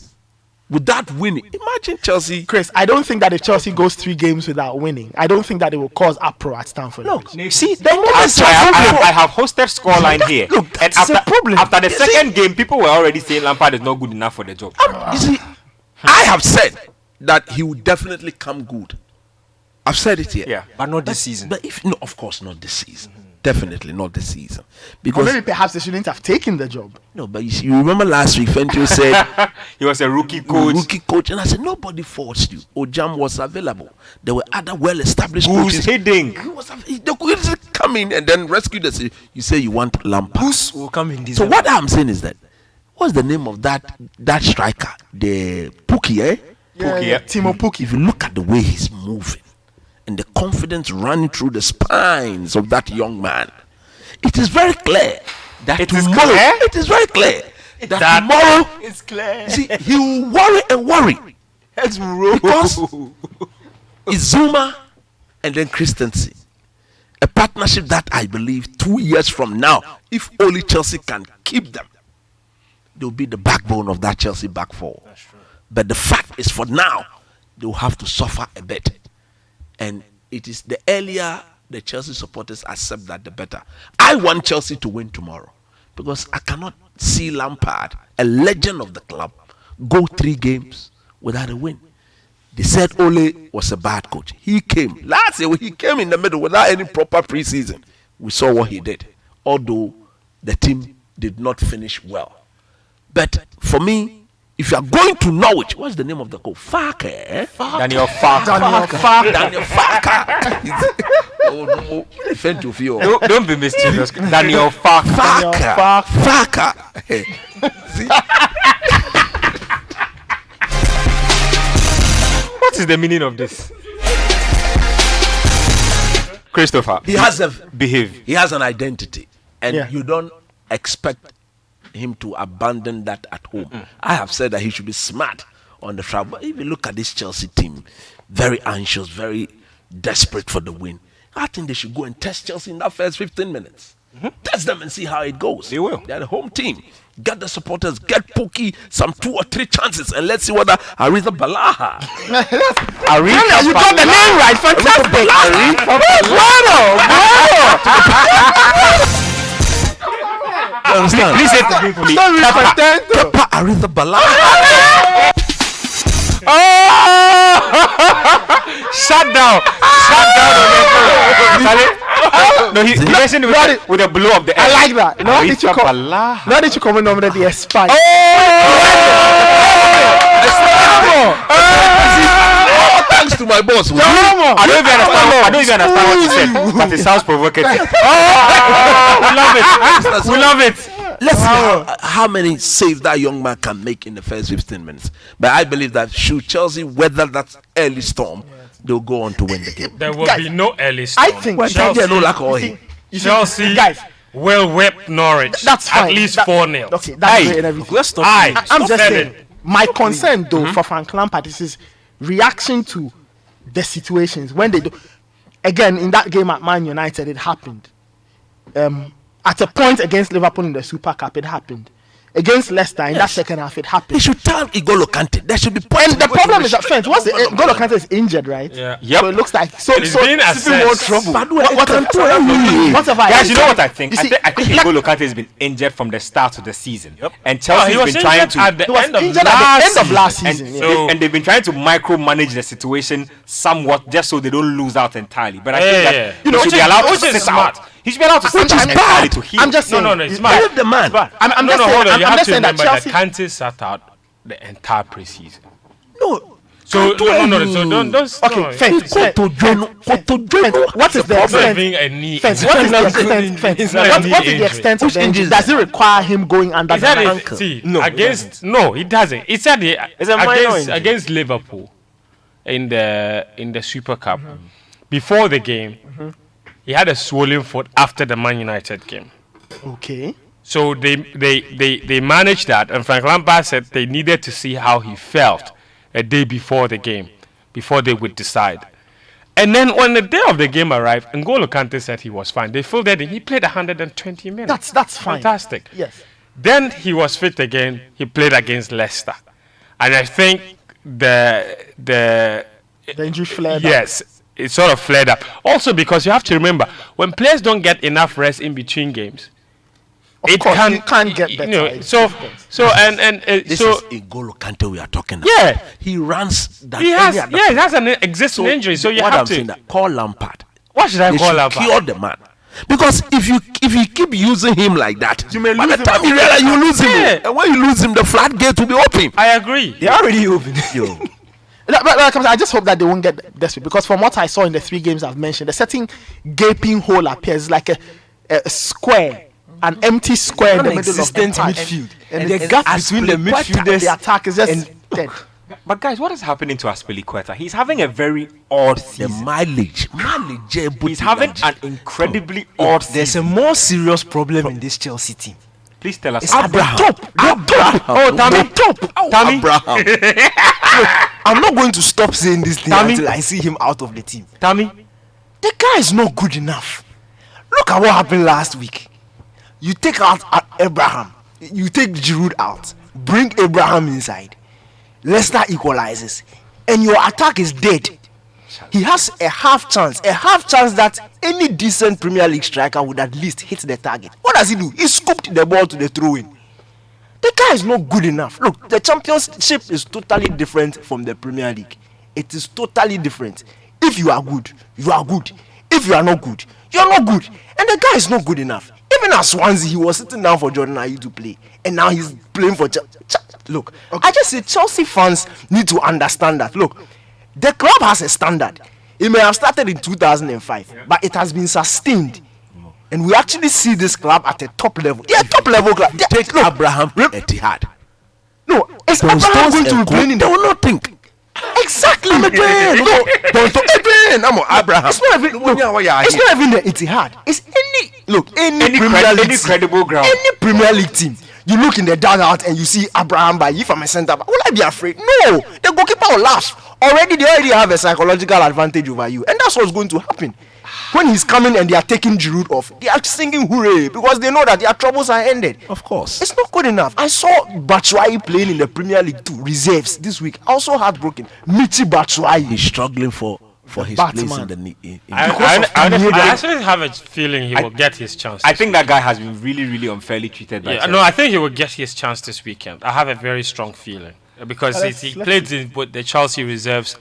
Speaker 2: without winning, imagine Chelsea.
Speaker 11: Chris, I don't think that if Chelsea goes 3 games without winning, I don't think that it will cause uproar at Stamford.
Speaker 2: Look,
Speaker 11: see,
Speaker 1: I have hosted scoreline here.
Speaker 11: Look,
Speaker 1: and
Speaker 11: that's the problem.
Speaker 1: After the second game, people were already saying Lampard is not good enough for the job.
Speaker 2: You see, I have said that he will definitely come good. I've said it here.
Speaker 1: Yeah,
Speaker 4: but not this season.
Speaker 2: But if no, of course not this season. definitely not the season.
Speaker 11: Or
Speaker 2: Because
Speaker 11: maybe perhaps they shouldn't have taken the job.
Speaker 2: no, but you remember last week Fenty said
Speaker 1: He was a rookie coach.
Speaker 2: and I said nobody forced you. Ojam was available. There were other well-established
Speaker 1: Who's
Speaker 2: coaches.
Speaker 1: heading?
Speaker 2: They could come in and then rescue the city. You say you want Lampard.
Speaker 4: Who's will come in
Speaker 2: So
Speaker 4: December?
Speaker 2: what I'm saying is that what's the name of that striker? The Pookie, eh?
Speaker 11: Timo Pukki.
Speaker 2: If you look at the way he's moving and the confidence running through the spines of that young man, it is very clear that
Speaker 1: It is
Speaker 2: tomorrow,
Speaker 1: clear?
Speaker 2: it is very clear that tomorrow,
Speaker 4: It's clear.
Speaker 2: see, he will worry and worry because it's Zuma and then Christensen, a partnership that I believe 2 years from now, if only Chelsea can keep them, they'll be the backbone of that Chelsea back four. But the fact is, for now, they'll have to suffer a bit, and it is the earlier the Chelsea supporters accept that, the better. I want Chelsea to win tomorrow because I cannot see Lampard, a legend of the club, go 3 games without a win. They said Ole was a bad coach. He came last year. He came in the middle without any proper preseason. We saw what he did, although the team did not finish well. But for me, if you are going to Norwich, what's the name of the coach? Farker.
Speaker 1: Daniel Farker.
Speaker 2: Daniel Farker. Oh no! Defend to feel.
Speaker 1: Don't be mischievous. Daniel Farker.
Speaker 2: Farker. See?
Speaker 1: What is the meaning of this? Christopher.
Speaker 2: He has
Speaker 1: behave.
Speaker 2: He has an identity, and
Speaker 11: Yeah.
Speaker 2: you don't expect him to abandon that at home. I have said that he should be smart on the travel. But if you look at this Chelsea team, very anxious, very desperate for the win. I think they should go and test Chelsea in that first 15 minutes. Test them and see how it goes.
Speaker 1: They will.
Speaker 2: They're the home team. Get the supporters, get Pookie some 2 or 3 chances, and let's see whether Ariza Balaha.
Speaker 11: You got the name right. Fantastic.
Speaker 2: You understand?
Speaker 1: Please say the name for me.
Speaker 2: Kepa Ariza Balaha.
Speaker 1: Shut down. No, he mentioned it with a blow of the
Speaker 11: I
Speaker 1: air.
Speaker 11: like that. No, did you come? No, did you come in over the spy?
Speaker 2: Thanks to my boss.
Speaker 1: I don't even understand what you said, but it sounds provocative. We love it.
Speaker 2: Let's see how many saves that young man can make in the first 15 minutes. But I believe that should Chelsea weather that early storm, they'll go on to win the game.
Speaker 5: There will be no early storm.
Speaker 11: I think
Speaker 5: Chelsea
Speaker 11: guys
Speaker 5: will whip Norwich.
Speaker 11: That's fine.
Speaker 5: At least 4-0.
Speaker 11: Okay, that's great and everything.
Speaker 4: Let's stop.
Speaker 11: I'm just saying, my concern though for Frank Lampard is his reaction to the situations when they do. Again, in that game at Man United, it happened. At a point against Liverpool in the Super Cup, it happened. Against Leicester in that second half, it happened.
Speaker 2: They should tell Igolo Kante. There should be points.
Speaker 11: And the problem is that, friends, what's the N'Golo Kante is injured, right?
Speaker 5: Yeah.
Speaker 11: So it looks like
Speaker 5: He's being assessed.
Speaker 11: more trouble.
Speaker 2: What
Speaker 1: Guys, you know what I think? I think N'Golo Kante has been injured from the start of the season. And Chelsea
Speaker 5: he
Speaker 1: has
Speaker 5: was
Speaker 1: been trying
Speaker 5: injured
Speaker 1: to
Speaker 5: at the
Speaker 11: He was
Speaker 5: end of
Speaker 11: injured at the end of last
Speaker 1: and,
Speaker 11: season.
Speaker 1: and they've been trying to micromanage the situation somewhat just so they don't lose out entirely. But I think
Speaker 5: Yeah.
Speaker 1: that
Speaker 5: You
Speaker 1: he
Speaker 5: know,
Speaker 1: should
Speaker 5: which
Speaker 1: be
Speaker 5: is-
Speaker 1: allowed to
Speaker 5: which is
Speaker 1: sit
Speaker 5: smart.
Speaker 1: out. He should be allowed to sit
Speaker 11: Which is
Speaker 1: out entirely
Speaker 11: bad.
Speaker 1: to heal.
Speaker 11: I'm just saying.
Speaker 5: No, it's
Speaker 11: Leave
Speaker 5: smart.
Speaker 2: the man.
Speaker 11: I'm
Speaker 5: No,
Speaker 11: just saying.
Speaker 5: hold on. You
Speaker 11: I'm
Speaker 5: have
Speaker 11: just
Speaker 5: to
Speaker 11: saying that
Speaker 5: remember that
Speaker 11: Chelsea.
Speaker 5: Kante sat out the entire preseason.
Speaker 2: No.
Speaker 5: So so don't.
Speaker 11: Okay, Fence. What is the
Speaker 5: Probably
Speaker 11: extent?
Speaker 5: being a knee.
Speaker 11: Fence. What is the extent? Fence.
Speaker 5: It's not a knee
Speaker 11: What is the
Speaker 5: injury.
Speaker 11: extent of
Speaker 2: Which
Speaker 11: the injury?
Speaker 2: injury is
Speaker 11: Does it require him going under
Speaker 5: Is
Speaker 11: the
Speaker 5: that
Speaker 11: ankle?
Speaker 5: it? See, no, it doesn't. It's at the
Speaker 4: a minor injury.
Speaker 5: against Liverpool in the Super Cup. Before the game, he had a swollen foot after the Man United game.
Speaker 11: Okay.
Speaker 5: So they managed that, and Frank Lampard said they needed to see how he felt a day before the game, before they would decide. And then when the day of the game arrived, N'Golo Kante said he was fine. They filled it in. He played 120 minutes.
Speaker 11: That's fine.
Speaker 5: Fantastic.
Speaker 11: Yes.
Speaker 5: Then he was fit again. He played against Leicester, and I think the
Speaker 11: injury flared up.
Speaker 5: Yes, it sort of flared up. Also because you have to remember, when players don't get enough rest in between games,
Speaker 11: Of course, you can't get better.
Speaker 5: You know,
Speaker 11: It's
Speaker 5: so
Speaker 11: difficult.
Speaker 2: This
Speaker 5: so
Speaker 2: is N'Golo Kante we are talking about.
Speaker 5: yeah,
Speaker 2: He runs that.
Speaker 5: he has
Speaker 2: area
Speaker 5: an existing injury. So you
Speaker 2: what
Speaker 5: have
Speaker 2: I'm
Speaker 5: to.
Speaker 2: saying that call Lampard.
Speaker 5: What should I
Speaker 2: They
Speaker 5: call
Speaker 2: should
Speaker 5: Lampard?
Speaker 2: cure the man. Because if you keep using him like that,
Speaker 11: you may
Speaker 2: by
Speaker 11: lose
Speaker 2: the time
Speaker 11: him.
Speaker 2: you realize you lose him, and when you lose him, the floodgate will be open.
Speaker 5: I agree.
Speaker 4: They're already open.
Speaker 11: I just hope that they won't get desperate, because from what I saw in the 3 games I've mentioned, a certain gaping hole appears, like a square, an empty square in the middle of the park.
Speaker 4: Midfield, and the gap between the midfielders,
Speaker 11: the attack is just dead.
Speaker 1: But guys, what is happening to Aspilicueta? He's having a very odd season.
Speaker 2: The mileage.
Speaker 1: He's having an incredibly odd season.
Speaker 4: There's a more serious problem in this Chelsea team.
Speaker 1: Please tell us.
Speaker 4: It's Abraham.
Speaker 1: Oh, Tammy. Tammy.
Speaker 2: Abraham.
Speaker 4: Look, I'm not going to stop saying this thing until I see him out of the team.
Speaker 1: Tammy.
Speaker 4: The guy is not good enough. Look at what happened last week. You take out Abraham. You take Giroud out. Bring Abraham inside. Leicester equalizes. And your attack is dead. He has a half chance that any decent Premier League striker would at least hit the target. What does he do? He scooped the ball to the throw-in. The guy is not good enough. Look, the Championship is totally different from the Premier League. It is totally different. If you are good, you are good. If you are not good, you are not good. And the guy is not good enough. Even at Swansea, he was sitting down for Jordan Ayew to play. And now he's playing for Look, okay. I just say Chelsea fans need to understand that. Look, the club has a standard. It may have started in 2005, but it has been sustained. And we actually see this club at a top level. They are top level club.
Speaker 2: Take Abraham Etihad.
Speaker 4: No, it's Abraham going to be playing in
Speaker 2: They will not think.
Speaker 4: Exactly.
Speaker 2: I'm again. I'm Abraham.
Speaker 4: It's not even the Etihad. It's any
Speaker 1: credible ground.
Speaker 4: Any Premier League team. You look in the dugout and you see Abraham by. If I'm a centre back, will I be afraid? No. The goalkeeper will laugh. They already have a psychological advantage over you, and that's what's going to happen. When he's coming and they are taking Giroud off, they are singing hooray because they know that their troubles are ended.
Speaker 2: Of course.
Speaker 4: It's not good enough. I saw Batshuayi playing in the Premier League 2 reserves this week. Also heartbroken. Michi Batshuayi.
Speaker 2: He's struggling for his
Speaker 11: Batman.
Speaker 2: place in the knee.
Speaker 5: I actually have a feeling he will get his chance.
Speaker 1: I think that guy has been really, really unfairly treated by
Speaker 5: No, I think he will get his chance this weekend. I have a very strong feeling because he played in with the Chelsea reserves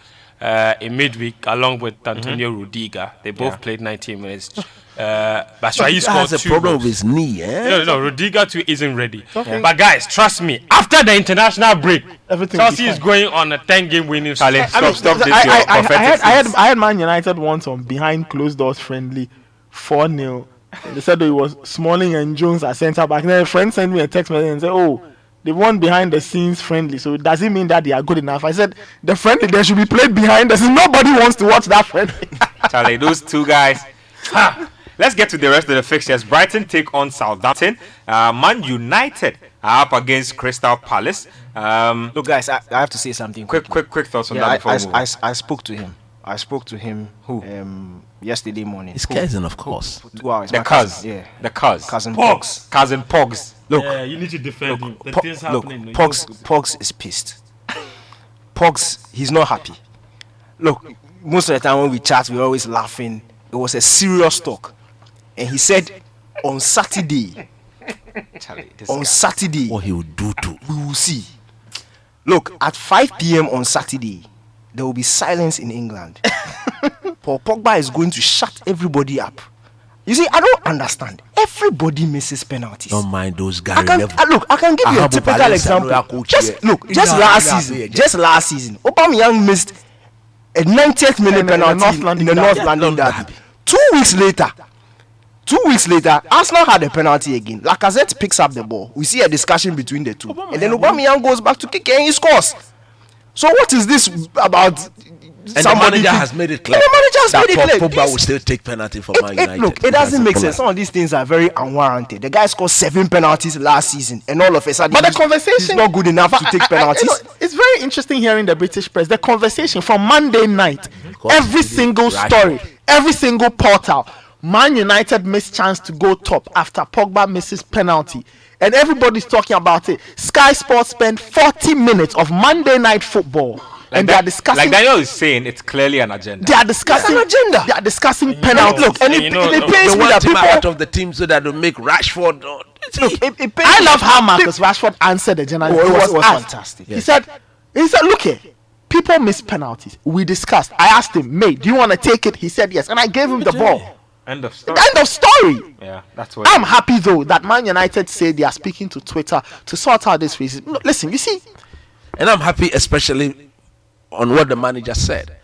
Speaker 5: in midweek along with Antonio Rudiger. They both played 19 minutes. Batshuayi scored 2
Speaker 2: has a problem
Speaker 5: goals.
Speaker 2: with his knee.
Speaker 5: No, Rudiger too isn't ready. Okay. But guys, trust me, after the international break, Chelsea is going on a 10-game winning streak.
Speaker 11: I had Man United once on behind closed doors friendly 4-0. They said it was Smalling and Jones at centre back. Then a friend sent me a text message and said, "Oh, they won behind the scenes friendly. So does it mean that they are good enough?" I said, "The friendly they should be played behind the scenes. Nobody wants to watch that friendly."
Speaker 1: Charlie, those two guys. Let's get to the rest of the fixtures. Brighton take on Southampton. Man United are up against Crystal Palace.
Speaker 4: Look, guys, I have to say something.
Speaker 1: Quick thoughts on that before we move.
Speaker 4: I spoke to him.
Speaker 1: Who?
Speaker 4: Yesterday morning.
Speaker 2: His cousin, of course.
Speaker 4: 2 hours.
Speaker 1: The cousin. Yeah. The cousin.
Speaker 4: Cousin Pogs.
Speaker 1: Cousin Pogs.
Speaker 4: Look,
Speaker 5: you need to defend him. The things happening.
Speaker 4: Pogs is pissed. Pogs, he's not happy. Look, most of the time when we chat, we're always laughing. It was a serious talk. And he said on Saturday,
Speaker 2: what he will do to.
Speaker 4: We will see. Look, at 5 p.m. on Saturday, there will be silence in England. Paul Pogba is going to shut everybody up. You see, I don't understand. Everybody misses penalties.
Speaker 2: Don't mind those guys.
Speaker 4: I can give you a typical example. Just last season, Aubameyang missed a 90th minute penalty in the North London derby. 2 weeks later, Arsenal had a penalty again. Lacazette picks up the ball. We see a discussion between the two. And then Aubameyang goes back to kick and he scores. So what is this about?
Speaker 2: And the manager has made it clear that Pogba will still take penalty for Man United.
Speaker 4: Look, it doesn't make sense. Some of these things are very unwarranted. The guy scored 7 penalties last season, and all of a sudden,
Speaker 11: but the conversation
Speaker 4: is not good enough to take penalties.
Speaker 11: It's very interesting hearing the British press. The conversation from Monday night, every single story, every single portal. Man United missed chance to go top after Pogba misses penalty. And everybody's talking about it. Sky Sports spent 40 minutes of Monday night football. And they are discussing.
Speaker 1: Like Daniel is saying, it's clearly an agenda.
Speaker 11: They are discussing agenda. They are discussing penalty.
Speaker 2: Look, and it pays me that people out of the team so that they make Rashford.
Speaker 11: I love how Marcus Rashford answered the journalist.
Speaker 4: It was fantastic.
Speaker 11: He said, look here. People miss penalties. We discussed. I asked him, mate, do you want to take it? He said yes. And I gave him the ball.
Speaker 1: End of story.
Speaker 11: End of story.
Speaker 1: Yeah, that's what.
Speaker 11: I'm happy though that Man United say they are speaking to Twitter to sort out this reason. No, listen, you see,
Speaker 2: and I'm happy, especially on what the manager said,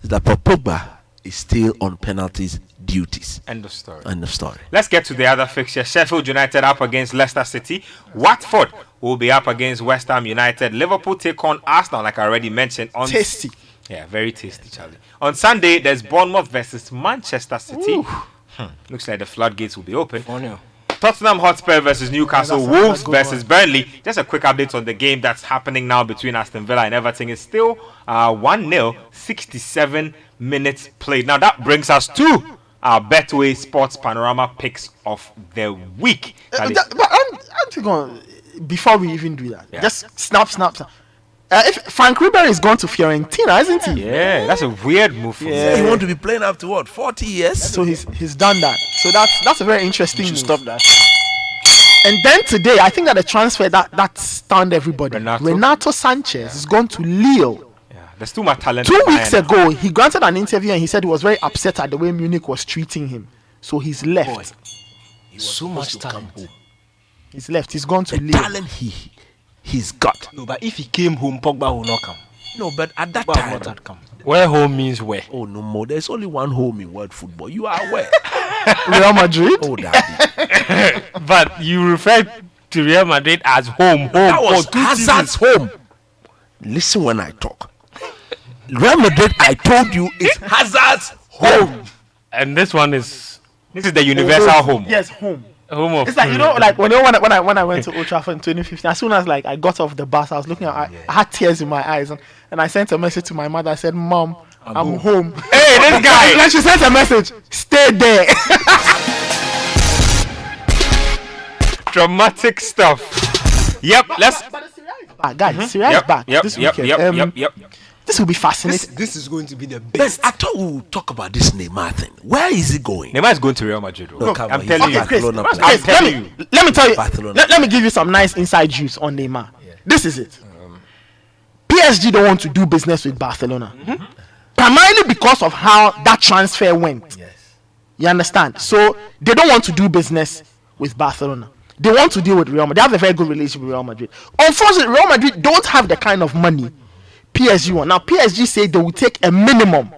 Speaker 2: is that Pogba is still on penalties duties.
Speaker 1: End of story.
Speaker 2: End of story.
Speaker 1: Let's get to the other fixture. Sheffield United up against Leicester City. Watford will be up against West Ham United. Liverpool take on Arsenal, like I already mentioned.
Speaker 11: Tasty.
Speaker 1: Yeah, very tasty, Charlie. On Sunday, there's Bournemouth versus Manchester City. Looks like the floodgates will be open.
Speaker 4: Oh no.
Speaker 1: Tottenham Hotspur versus Newcastle. Wolves versus Burnley. Just a quick update on the game that's happening now between Aston Villa and Everton. It's still 1-0, 67 minutes played. Now that brings us to our Betway Sports Panorama picks of the week.
Speaker 11: but I'm going before we even do that. Just snap. If Frank Ribery is gone to Fiorentina, isn't he?
Speaker 1: Yeah, that's a weird move. For
Speaker 2: Yeah, he want to be playing up to what, 40 years?
Speaker 11: So he's done that. So that's a very interesting move.
Speaker 4: Stop that.
Speaker 11: And then today, I think that the transfer that stunned everybody.
Speaker 1: Renato
Speaker 11: Sanchez is gone to Lille.
Speaker 1: Yeah, there's too much talent.
Speaker 11: 2 weeks ago, he granted an interview and he said he was very upset at the way Munich was treating him. So he's left.
Speaker 4: So much talent.
Speaker 11: He's left. He's gone to
Speaker 2: the
Speaker 11: Lille.
Speaker 2: Talent he's got.
Speaker 4: No, but if he came home, Pogba will not come.
Speaker 2: No, but at that
Speaker 4: Pogba will
Speaker 2: time,
Speaker 4: not come.
Speaker 5: Where home means where?
Speaker 2: Oh no more. There's only one home in world football. You are aware.
Speaker 11: Real Madrid.
Speaker 2: Oh, daddy.
Speaker 5: But you refer to Real Madrid as home.
Speaker 2: That was
Speaker 5: for 2
Speaker 2: Hazard's
Speaker 5: seasons.
Speaker 2: home. Listen when I talk. Real Madrid, I told you, is Hazard's home.
Speaker 5: And this one is
Speaker 1: the universal home.
Speaker 11: Yes, home.
Speaker 5: Home of
Speaker 11: It's like, you know, like when I went to Old Trafford in 2015, as soon as like I got off the bus, I was looking at, I had tears in my eyes, and I sent a message to my mother. I said, "Mom, I'm home."
Speaker 1: Hey, this guy!
Speaker 11: And she sent a message, "Stay there."
Speaker 1: Dramatic stuff. Yep, let's.
Speaker 11: Guys, Syria is back this weekend.
Speaker 1: Yep.
Speaker 11: This will be fascinating.
Speaker 4: This is going to be the best.
Speaker 2: I thought we would talk about this Neymar thing. Where is he going?
Speaker 1: Neymar is going to Real Madrid.
Speaker 2: No,
Speaker 1: I'm telling you.
Speaker 11: Chris,
Speaker 1: I'm telling you.
Speaker 11: Let me tell you.
Speaker 2: Barcelona.
Speaker 11: Let me give you some nice inside juice on Neymar. This is it. PSG don't want to do business with Barcelona. Primarily because of how that transfer went. You understand? So they don't want to do business with Barcelona. They want to deal with Real Madrid. They have a very good relationship with Real Madrid. Unfortunately, Real Madrid don't have the kind of money PSG want. Now PSG say they will take a minimum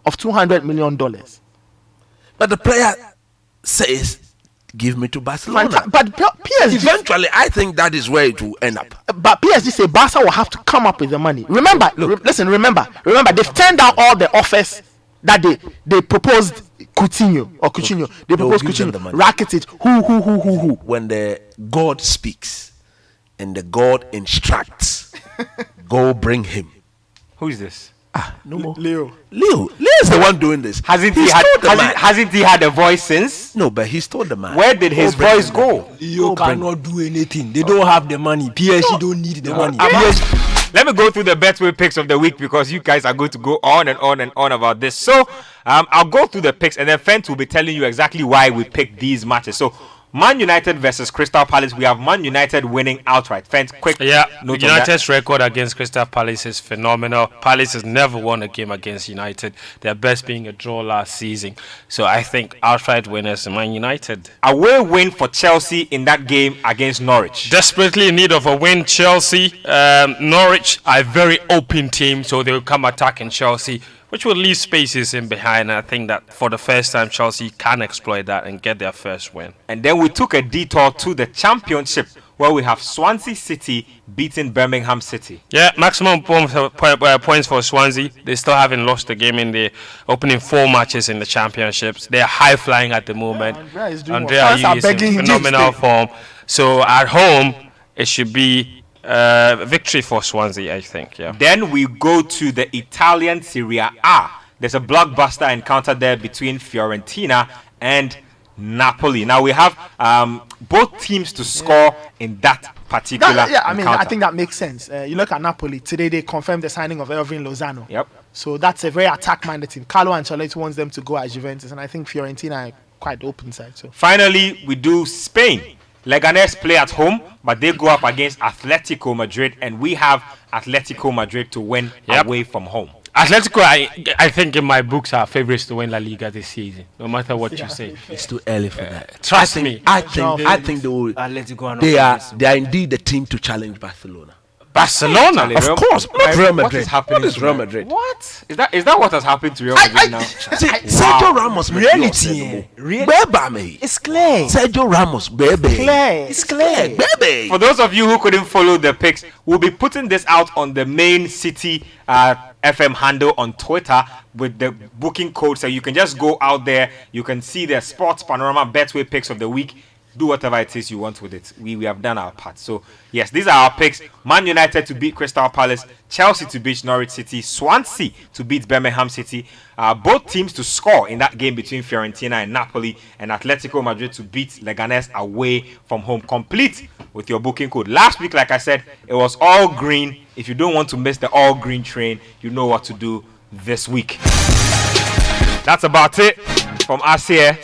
Speaker 11: of $200 million.
Speaker 2: But the player says, "Give me to Barcelona."
Speaker 11: But PSG
Speaker 2: eventually, I think that is where it will end up.
Speaker 11: But PSG say Barca will have to come up with the money. Remember, remember, they've turned down all the offers that they proposed. Coutinho. They proposed Coutinho, Rakitic. Who?
Speaker 2: When the God speaks and the God instructs, go bring him.
Speaker 1: Who is this?
Speaker 2: No more.
Speaker 11: Leo
Speaker 2: is the one doing this.
Speaker 1: Hasn't he had a voice since?
Speaker 2: No, but he's told the man.
Speaker 1: Where did his voice go?
Speaker 4: You cannot do anything. They don't have the money. PSG don't need the money.
Speaker 1: Let me go through the Betway picks of the week because you guys are going to go on and on and on about this. So I'll go through the picks and then Fent will be telling you exactly why we picked these matches. So Man United versus Crystal Palace. We have Man United winning outright. Fent, quick.
Speaker 5: Yeah,
Speaker 1: note
Speaker 5: United's record against Crystal Palace is phenomenal. Palace has never won a game against United. Their best being a draw last season. So I think outright winners Man United.
Speaker 1: Away win for Chelsea in that game against Norwich.
Speaker 5: Desperately in need of a win, Chelsea. Norwich are a very open team, so they will come attacking Chelsea, which will leave spaces in behind. And I think that for the first time, Chelsea can exploit that and get their first win.
Speaker 1: And then we took a detour to the Championship, where we have Swansea City beating Birmingham City.
Speaker 5: Yeah, maximum points for Swansea. They still haven't lost the game in the opening 4 matches in the Championships. They are high flying at the moment. Andrea is in phenomenal form. So at home, it should be victory for Swansea, I think. Yeah.
Speaker 1: Then we go to the Italian Serie A. There's a blockbuster encounter there between Fiorentina and Napoli. Now we have both teams to score in that particular encounter.
Speaker 11: I think that makes sense. You look at Napoli today; they confirmed the signing of Elvin Lozano.
Speaker 1: Yep.
Speaker 11: So that's a very attack-minded team. Carlo Ancelotti wants them to go at Juventus, and I think Fiorentina are quite open side. So
Speaker 1: finally, we do Spain. Leganés play at home, but they go up against Atletico Madrid, and we have Atletico Madrid to win away from home.
Speaker 5: Atletico, I think in my books are favorites to win La Liga this season. No matter what you say,
Speaker 2: it's too early for that.
Speaker 5: Trust me.
Speaker 2: I think they will. They are indeed the team to challenge Barcelona.
Speaker 5: Barcelona,
Speaker 2: of course. Not Real Madrid.
Speaker 1: What is happening?
Speaker 2: What is Real Madrid?
Speaker 1: What is that? What has happened to Real Madrid now?
Speaker 2: Sergio Ramos, reality.
Speaker 4: It's clear.
Speaker 2: Sergio Ramos, baby.
Speaker 4: It's clear.
Speaker 2: Baby.
Speaker 1: For those of you who couldn't follow the picks, we'll be putting this out on the main Citi FM handle on Twitter with the booking code, so you can just go out there. You can see the Sports Panorama Betway picks of the week. Do whatever it is you want with it. We have done our part. So yes, these are our picks. Man United to beat Crystal Palace, Chelsea to beat Norwich City, Swansea to beat Birmingham City. Both teams to score in that game between Fiorentina and Napoli, and Atletico Madrid to beat Leganés away from home. Complete with your booking code. Last week, like I said, it was all green. If you don't want to miss the all green train, you know what to do this week. That's about it from us here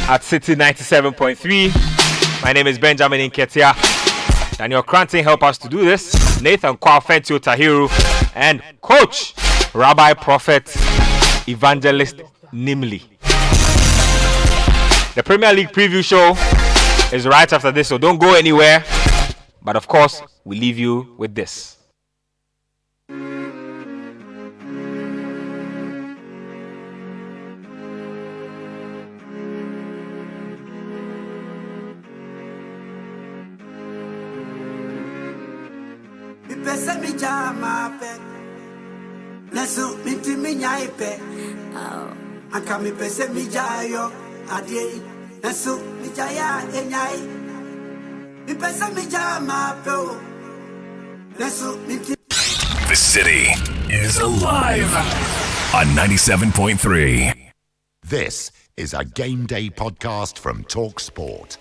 Speaker 1: at Citi 97.3. My name is Benjamin Nketiah. Daniel Cranton helped us to do this. Nathan Kwafentio Tahiru and Coach Rabbi Prophet Evangelist Nimli. The Premier League preview show is right after this, so don't go anywhere. But of course, we leave you with this.
Speaker 15: Pesa mi jama pe, nasu minti mi nyai pe. Aka mi pesa mi jayo adie, nasu mi jaya enyai. Mi pesa mi jama pe, nasu minti.
Speaker 16: The city is alive on 97.3.
Speaker 17: This is a game day podcast from Talk Sport.